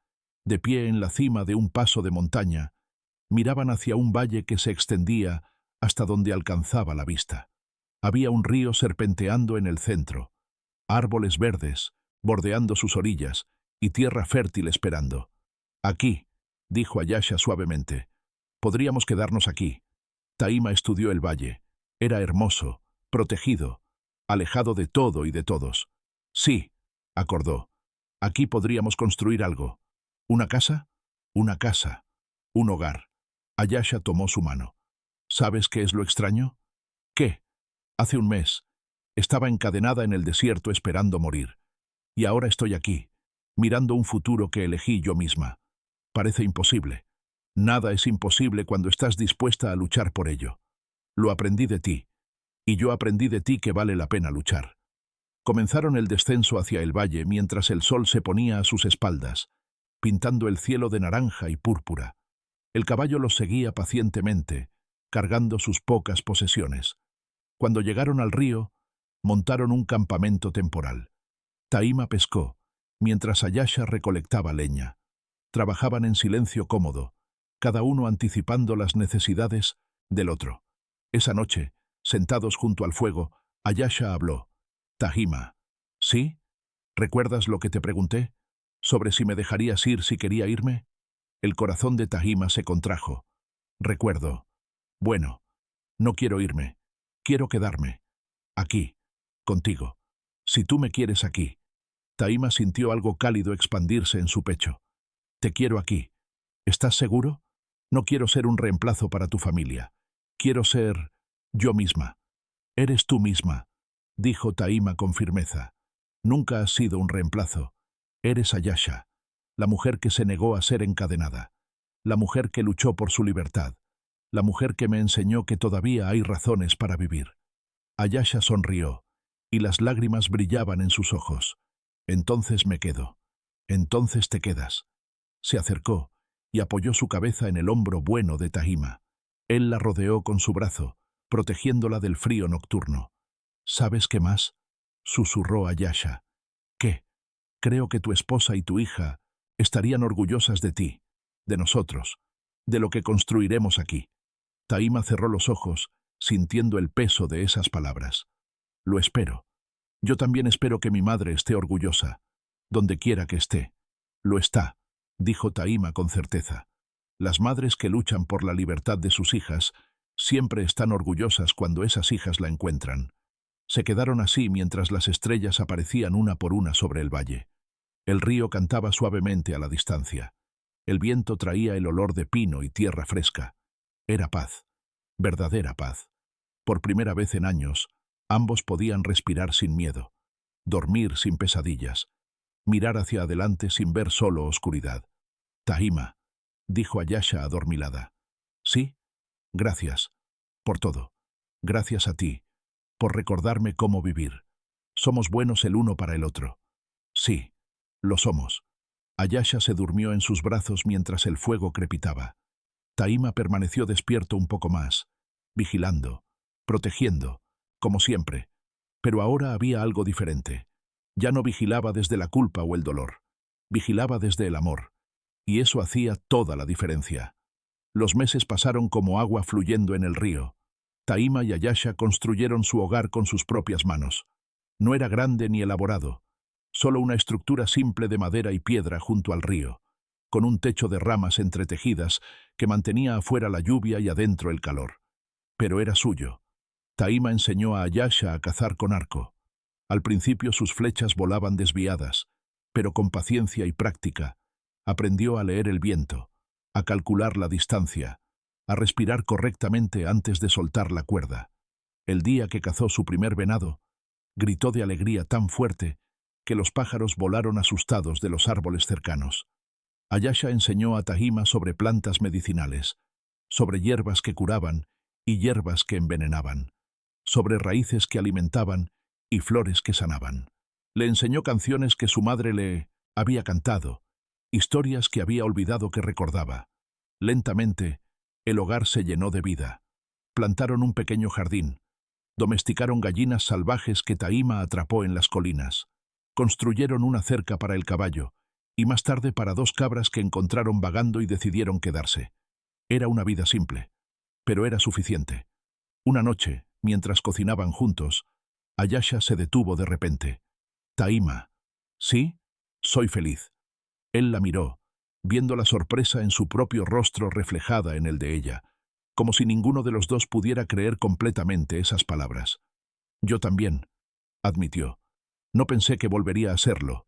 de pie en la cima de un paso de montaña, miraban hacia un valle que se extendía hasta donde alcanzaba la vista. Había un río serpenteando en el centro, árboles verdes bordeando sus orillas y tierra fértil esperando. «Aquí», dijo Ayasha suavemente. «Podríamos quedarnos aquí». Tahima estudió el valle. Era hermoso, protegido, alejado de todo y de todos. «Sí», acordó. «Aquí podríamos construir algo. ¿Una casa? Una casa. Un hogar». Ayasha tomó su mano. «¿Sabes qué es lo extraño?». «¿Qué?». «Hace un mes. Estaba encadenada en el desierto esperando morir. Y ahora estoy aquí, mirando un futuro que elegí yo misma. Parece imposible. Nada es imposible cuando estás dispuesta a luchar por ello. Lo aprendí de ti. Y yo aprendí de ti que vale la pena luchar». Comenzaron el descenso hacia el valle mientras el sol se ponía a sus espaldas, pintando el cielo de naranja y púrpura. El caballo los seguía pacientemente, cargando sus pocas posesiones. Cuando llegaron al río, montaron un campamento temporal. Tahima pescó, mientras Ayasha recolectaba leña. Trabajaban en silencio cómodo, cada uno anticipando las necesidades del otro. Esa noche, sentados junto al fuego, Ayasha habló. «Tahima, ¿sí? ¿Recuerdas lo que te pregunté? ¿Sobre si me dejarías ir si quería irme?». El corazón de Tahima se contrajo. «Recuerdo. Bueno, no quiero irme. Quiero quedarme. Aquí, contigo. Si tú me quieres aquí». Tahima sintió algo cálido expandirse en su pecho. «Te quiero aquí. ¿Estás seguro? No quiero ser un reemplazo para tu familia. Quiero ser yo misma». «Eres tú misma», dijo Tahima con firmeza. «Nunca has sido un reemplazo. Eres Ayasha, la mujer que se negó a ser encadenada, la mujer que luchó por su libertad, la mujer que me enseñó que todavía hay razones para vivir». Ayasha sonrió, y las lágrimas brillaban en sus ojos. «Entonces me quedo. Entonces te quedas». Se acercó y apoyó su cabeza en el hombro bueno de Tahima. Él la rodeó con su brazo, protegiéndola del frío nocturno. «¿Sabes qué más?», susurró Ayasha. «¿Qué?». «Creo que tu esposa y tu hija estarían orgullosas de ti, de nosotros, de lo que construiremos aquí». Tahima cerró los ojos, sintiendo el peso de esas palabras. «Lo espero. Yo también espero que mi madre esté orgullosa, donde quiera que esté». «Lo está», dijo Tahima con certeza. «Las madres que luchan por la libertad de sus hijas siempre están orgullosas cuando esas hijas la encuentran». Se quedaron así mientras las estrellas aparecían una por una sobre el valle. El río cantaba suavemente a la distancia. El viento traía el olor de pino y tierra fresca. Era paz, verdadera paz. Por primera vez en años, ambos podían respirar sin miedo, dormir sin pesadillas, mirar hacia adelante sin ver solo oscuridad. «Tahima», dijo Ayasha adormilada. «Sí, gracias, por todo. Gracias a ti, por recordarme cómo vivir. Somos buenos el uno para el otro». «Sí, lo somos». Ayasha se durmió en sus brazos mientras el fuego crepitaba. Tahima permaneció despierto un poco más, vigilando, protegiendo, como siempre. Pero ahora había algo diferente. Ya no vigilaba desde la culpa o el dolor. Vigilaba desde el amor. Y eso hacía toda la diferencia. Los meses pasaron como agua fluyendo en el río. Tahima y Ayasha construyeron su hogar con sus propias manos. No era grande ni elaborado, solo una estructura simple de madera y piedra junto al río, con un techo de ramas entretejidas que mantenía afuera la lluvia y adentro el calor. Pero era suyo. Tahima enseñó a Ayasha a cazar con arco. Al principio sus flechas volaban desviadas, pero con paciencia y práctica, aprendió a leer el viento, a calcular la distancia, a respirar correctamente antes de soltar la cuerda. El día que cazó su primer venado, gritó de alegría tan fuerte que los pájaros volaron asustados de los árboles cercanos. Ayasha enseñó a Tahima sobre plantas medicinales, sobre hierbas que curaban y hierbas que envenenaban, sobre raíces que alimentaban y flores que sanaban. Le enseñó canciones que su madre le había cantado, historias que había olvidado que recordaba. Lentamente, el hogar se llenó de vida. Plantaron un pequeño jardín, domesticaron gallinas salvajes que Tahima atrapó en las colinas, construyeron una cerca para el caballo, y más tarde para 2 cabras que encontraron vagando y decidieron quedarse. Era una vida simple, pero era suficiente. Una noche, mientras cocinaban juntos, Ayasha se detuvo de repente. «Tahima». «Sí, soy feliz». Él la miró, viendo la sorpresa en su propio rostro reflejada en el de ella, como si ninguno de los dos pudiera creer completamente esas palabras. «Yo también», admitió. «No pensé que volvería a serlo,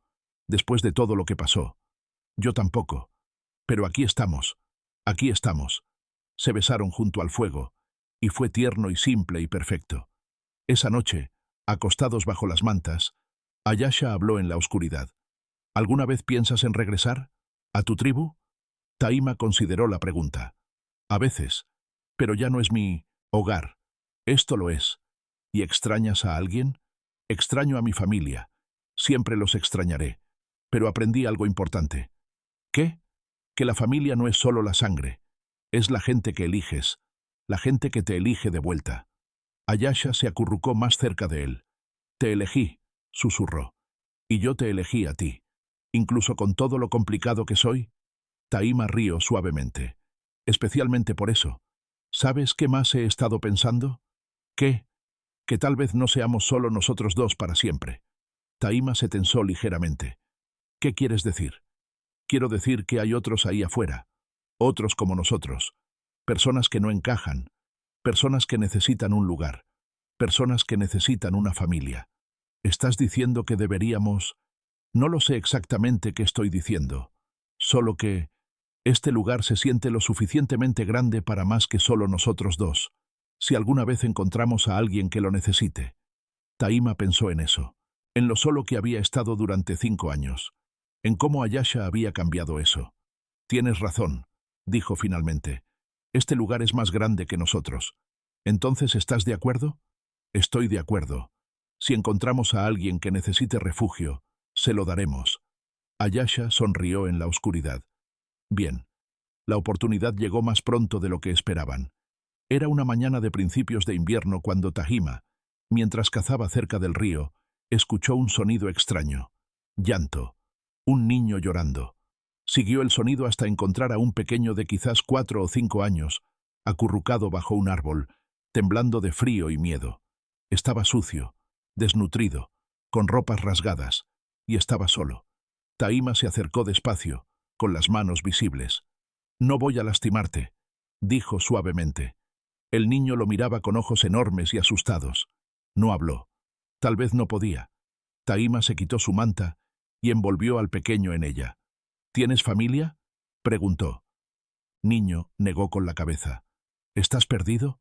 después de todo lo que pasó. Yo tampoco. Pero aquí estamos, aquí estamos». Se besaron junto al fuego, y fue tierno y simple y perfecto. Esa noche, acostados bajo las mantas, Ayasha habló en la oscuridad. «¿Alguna vez piensas en regresar? ¿A tu tribu?» Tahima consideró la pregunta. «A veces, pero ya no es mi hogar. Esto lo es. ¿Y extrañas a alguien?» «Extraño a mi familia. Siempre los extrañaré. Pero aprendí algo importante». «¿Qué?» «Que la familia no es solo la sangre. Es la gente que eliges, la gente que te elige de vuelta». Ayasha se acurrucó más cerca de él. «Te elegí», susurró. «Y yo te elegí a ti. Incluso con todo lo complicado que soy». Tahima rió suavemente. «Especialmente por eso. ¿Sabes qué más he estado pensando?» «¿Qué?» «Que tal vez no seamos solo nosotros dos para siempre». Tahima se tensó ligeramente. «¿Qué quieres decir?» «Quiero decir que hay otros ahí afuera, otros como nosotros, personas que no encajan, personas que necesitan un lugar, personas que necesitan una familia». «¿Estás diciendo que deberíamos...?» «No lo sé exactamente qué estoy diciendo, solo que este lugar se siente lo suficientemente grande para más que solo nosotros dos, si alguna vez encontramos a alguien que lo necesite». Tahima pensó en eso, en lo solo que había estado durante 5 años, en cómo Ayasha había cambiado eso. «Tienes razón», dijo finalmente. «Este lugar es más grande que nosotros. ¿Entonces estás de acuerdo?» «Estoy de acuerdo. Si encontramos a alguien que necesite refugio, se lo daremos». Ayasha sonrió en la oscuridad. Bien. La oportunidad llegó más pronto de lo que esperaban. Era una mañana de principios de invierno cuando Tahima, mientras cazaba cerca del río, escuchó un sonido extraño. Llanto. Un niño llorando. Siguió el sonido hasta encontrar a un pequeño de quizás 4 o 5 años, acurrucado bajo un árbol, temblando de frío y miedo. Estaba sucio, desnutrido, con ropas rasgadas, y estaba solo. Tahima se acercó despacio, con las manos visibles. «No voy a lastimarte», dijo suavemente. El niño lo miraba con ojos enormes y asustados. No habló. Tal vez no podía. Taima se quitó su manta y envolvió al pequeño en ella. ¿Tienes familia?, preguntó. Niño negó con la cabeza. ¿Estás perdido?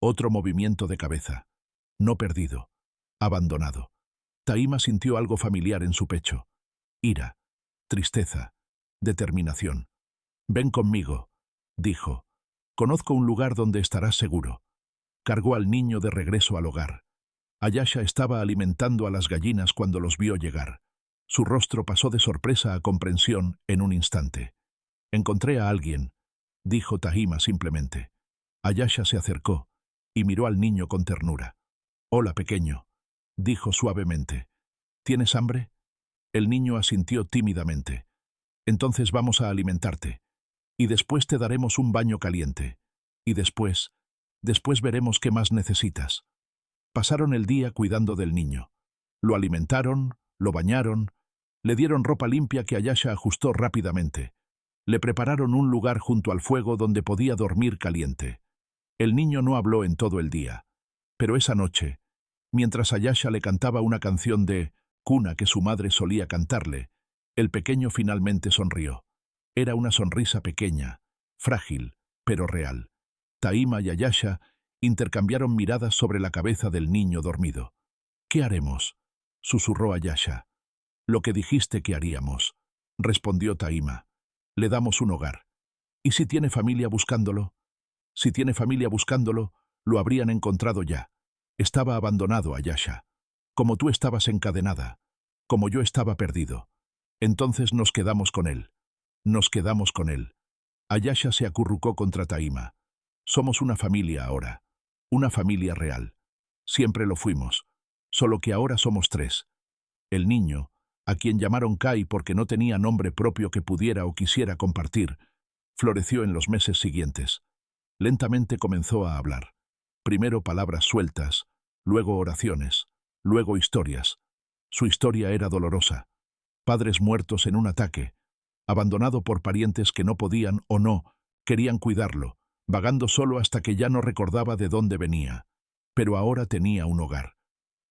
Otro movimiento de cabeza. No perdido. Abandonado. Taima sintió algo familiar en su pecho. Ira, tristeza, determinación. Ven conmigo, dijo. Conozco un lugar donde estarás seguro. Cargó al niño de regreso al hogar. Ayasha estaba alimentando a las gallinas cuando los vio llegar. Su rostro pasó de sorpresa a comprensión en un instante. Encontré a alguien, dijo Taima simplemente. Ayasha se acercó y miró al niño con ternura. Hola, pequeño, dijo suavemente. ¿Tienes hambre? El niño asintió tímidamente. Entonces vamos a alimentarte. Y después te daremos un baño caliente. Y después veremos qué más necesitas. Pasaron el día cuidando del niño. Lo alimentaron, lo bañaron, le dieron ropa limpia que Ayasha ajustó rápidamente. Le prepararon un lugar junto al fuego donde podía dormir caliente. El niño no habló en todo el día. Pero esa noche, mientras Ayasha le cantaba una canción de cuna que su madre solía cantarle, el pequeño finalmente sonrió. Era una sonrisa pequeña, frágil, pero real. Taima y Ayasha intercambiaron miradas sobre la cabeza del niño dormido. ¿Qué haremos?, susurró Ayasha. Lo que dijiste que haríamos, respondió Taima. Le damos un hogar. ¿Y si tiene familia buscándolo? Si tiene familia buscándolo, lo habrían encontrado ya. Estaba abandonado, Ayasha. Como tú estabas encadenada. Como yo estaba perdido. Entonces nos quedamos con él. Nos quedamos con él. Ayasha se acurrucó contra Taima. Somos una familia ahora. Una familia real. Siempre lo fuimos. Solo que ahora somos tres. El niño, a quien llamaron Kai porque no tenía nombre propio que pudiera o quisiera compartir, floreció en los meses siguientes. Lentamente comenzó a hablar. Primero palabras sueltas, luego oraciones, luego historias. Su historia era dolorosa. Padres muertos en un ataque, abandonado por parientes que no podían o no querían cuidarlo, vagando solo hasta que ya no recordaba de dónde venía. Pero ahora tenía un hogar.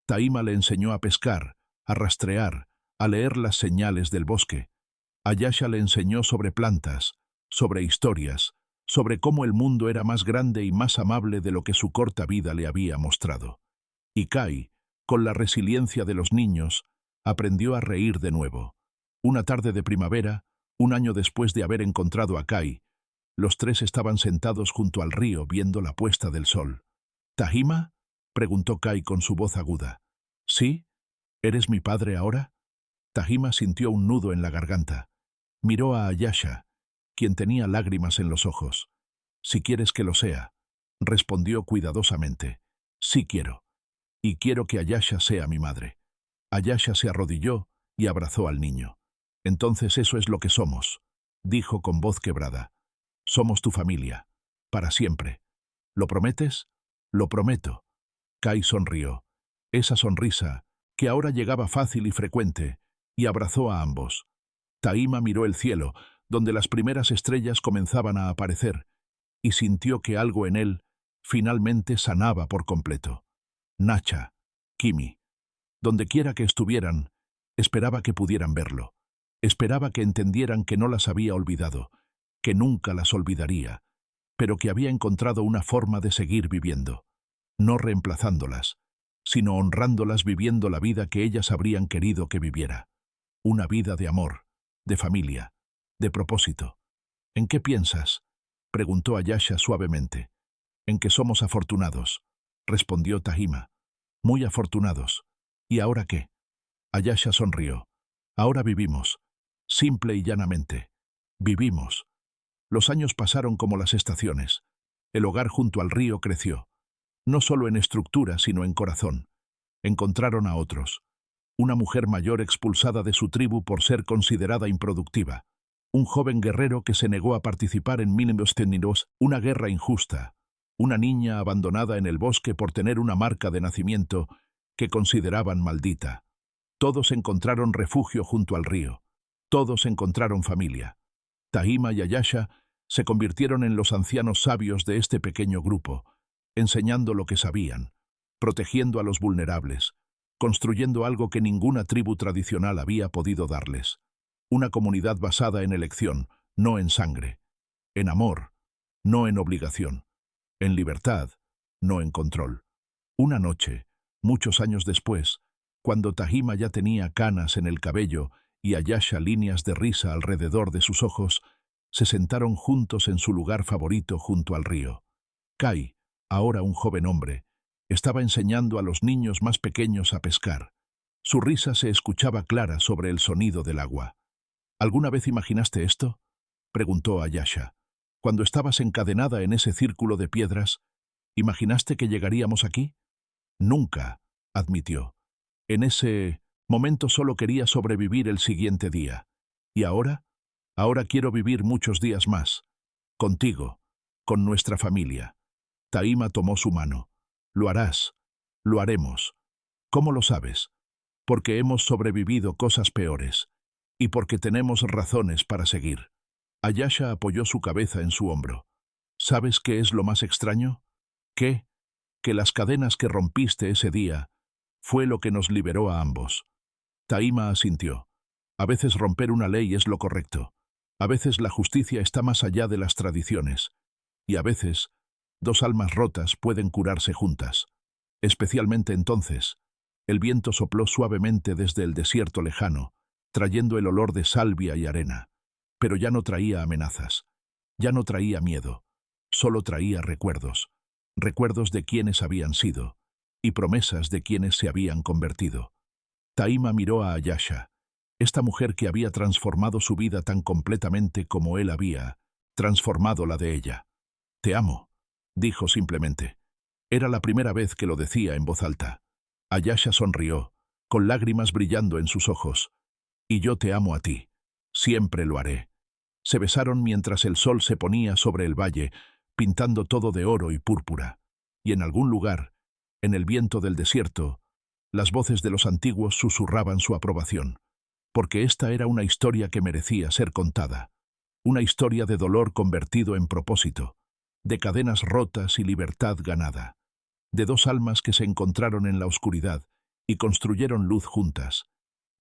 Taima le enseñó a pescar, a rastrear, a leer las señales del bosque. Ayasha le enseñó sobre plantas, sobre historias, sobre cómo el mundo era más grande y más amable de lo que su corta vida le había mostrado. Y Kai, con la resiliencia de los niños, aprendió a reír de nuevo. Una tarde de primavera, un año después de haber encontrado a Kai, los tres estaban sentados junto al río viendo la puesta del sol. ¿Tahima?, preguntó Kai con su voz aguda. ¿Sí? ¿Eres mi padre ahora? Tahima sintió un nudo en la garganta. Miró a Ayasha, quien tenía lágrimas en los ojos. Si quieres que lo sea, respondió cuidadosamente. Sí quiero. Y quiero que Ayasha sea mi madre. Ayasha se arrodilló y abrazó al niño. Entonces eso es lo que somos, dijo con voz quebrada. Somos tu familia, para siempre. ¿Lo prometes? Lo prometo. Kai sonrió. Esa sonrisa, que ahora llegaba fácil y frecuente, y abrazó a ambos. Taima miró el cielo, donde las primeras estrellas comenzaban a aparecer, y sintió que algo en él finalmente sanaba por completo. Nacha, Kimi, dondequiera que estuvieran, esperaba que pudieran verlo. Esperaba que entendieran que no las había olvidado, que nunca las olvidaría, pero que había encontrado una forma de seguir viviendo, no reemplazándolas, sino honrándolas viviendo la vida que ellas habrían querido que viviera. Una vida de amor, de familia, de propósito. ¿En qué piensas?, preguntó Ayasha suavemente. En que somos afortunados, respondió Taima. Muy afortunados. ¿Y ahora qué? Ayasha sonrió. Ahora vivimos, simple y llanamente. Vivimos. Los años pasaron como las estaciones. El hogar junto al río creció. No solo en estructura, sino en corazón. Encontraron a otros. Una mujer mayor expulsada de su tribu por ser considerada improductiva. Un joven guerrero que se negó a participar en Minimostenidos, una guerra injusta. Una niña abandonada en el bosque por tener una marca de nacimiento que consideraban maldita. Todos encontraron refugio junto al río. Todos encontraron familia. Taima y Ayasha se convirtieron en los ancianos sabios de este pequeño grupo, enseñando lo que sabían, protegiendo a los vulnerables, construyendo algo que ninguna tribu tradicional había podido darles. Una comunidad basada en elección, no en sangre. En amor, no en obligación. En libertad, no en control. Una noche, muchos años después, cuando Tahima ya tenía canas en el cabello y Ayasha líneas de risa alrededor de sus ojos, se sentaron juntos en su lugar favorito junto al río. Kai, ahora un joven hombre, estaba enseñando a los niños más pequeños a pescar. Su risa se escuchaba clara sobre el sonido del agua. ¿Alguna vez imaginaste esto?, preguntó Ayasha. Cuando estabas encadenada en ese círculo de piedras, ¿imaginaste que llegaríamos aquí? Nunca, admitió. En ese momento solo quería sobrevivir el siguiente día. ¿Y ahora? Ahora quiero vivir muchos días más. Contigo, con nuestra familia. Tahima tomó su mano. Lo harás. Lo haremos. ¿Cómo lo sabes? Porque hemos sobrevivido cosas peores. Y porque tenemos razones para seguir. Ayasha apoyó su cabeza en su hombro. ¿Sabes qué es lo más extraño? ¿Qué? Que las cadenas que rompiste ese día fue lo que nos liberó a ambos. Tahima asintió. A veces romper una ley es lo correcto. A veces la justicia está más allá de las tradiciones. Y a veces, dos almas rotas pueden curarse juntas. Especialmente entonces, el viento sopló suavemente desde el desierto lejano, trayendo el olor de salvia y arena. Pero ya no traía amenazas. Ya no traía miedo. Solo traía recuerdos. Recuerdos de quienes habían sido. Y promesas de quienes se habían convertido. Tahima miró a Ayasha, esta mujer que había transformado su vida tan completamente como él había transformado la de ella. «Te amo», dijo simplemente. Era la primera vez que lo decía en voz alta. Ayasha sonrió, con lágrimas brillando en sus ojos. «Y yo te amo a ti. Siempre lo haré». Se besaron mientras el sol se ponía sobre el valle, pintando todo de oro y púrpura. Y en algún lugar, en el viento del desierto, las voces de los antiguos susurraban su aprobación, porque esta era una historia que merecía ser contada, una historia de dolor convertido en propósito, de cadenas rotas y libertad ganada, de dos almas que se encontraron en la oscuridad y construyeron luz juntas.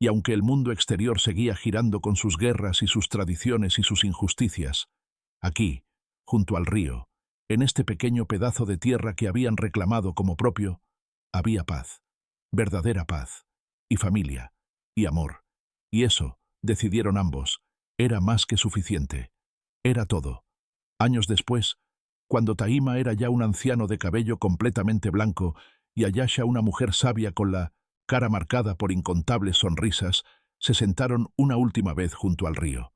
Y aunque el mundo exterior seguía girando con sus guerras y sus tradiciones y sus injusticias, aquí, junto al río, en este pequeño pedazo de tierra que habían reclamado como propio, había paz, verdadera paz, y familia, y amor. Y eso, decidieron ambos, era más que suficiente. Era todo. Años después, cuando Tahima era ya un anciano de cabello completamente blanco y Ayasha una mujer sabia con la cara marcada por incontables sonrisas, se sentaron una última vez junto al río.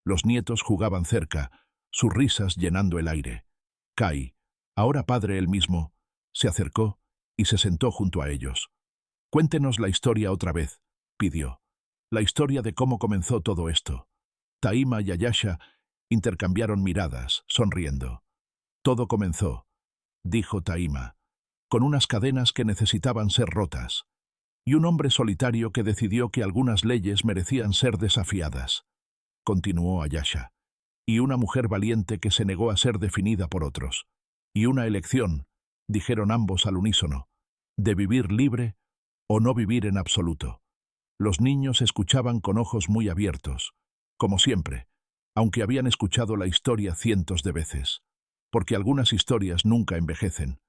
Los nietos jugaban cerca, sus risas llenando el aire. Kai, ahora padre él mismo, se acercó y se sentó junto a ellos. «Cuéntenos la historia otra vez», pidió. La historia de cómo comenzó todo esto. Tahima y Ayasha intercambiaron miradas, sonriendo. «Todo comenzó», dijo Tahima, «con unas cadenas que necesitaban ser rotas, y un hombre solitario que decidió que algunas leyes merecían ser desafiadas», continuó Ayasha, «y una mujer valiente que se negó a ser definida por otros, y una elección», dijeron ambos al unísono, «de vivir libre o no vivir en absoluto». Los niños escuchaban con ojos muy abiertos, como siempre, aunque habían escuchado la historia cientos de veces, porque algunas historias nunca envejecen.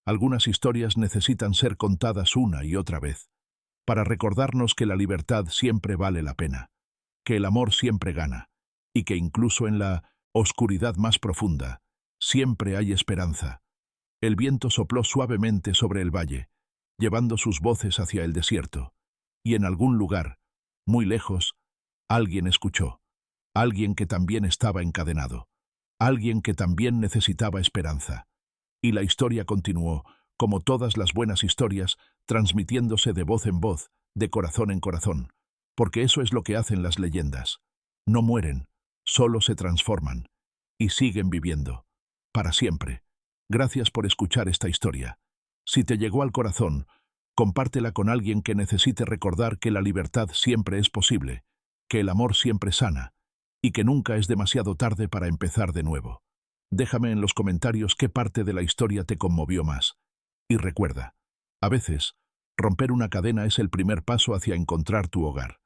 Algunas historias necesitan ser contadas una y otra vez, para recordarnos que la libertad siempre vale la pena, que el amor siempre gana, y que incluso en la oscuridad más profunda, siempre hay esperanza. El viento sopló suavemente sobre el valle, llevando sus voces hacia el desierto. Y en algún lugar, muy lejos, alguien escuchó. Alguien que también estaba encadenado. Alguien que también necesitaba esperanza. Y la historia continuó, como todas las buenas historias, transmitiéndose de voz en voz, de corazón en corazón. Porque eso es lo que hacen las leyendas. No mueren, solo se transforman. Y siguen viviendo. Para siempre. Gracias por escuchar esta historia. Si te llegó al corazón, compártela con alguien que necesite recordar que la libertad siempre es posible, que el amor siempre sana, y que nunca es demasiado tarde para empezar de nuevo. Déjame en los comentarios qué parte de la historia te conmovió más. Y recuerda, a veces, Romper una cadena es el primer paso hacia encontrar tu hogar.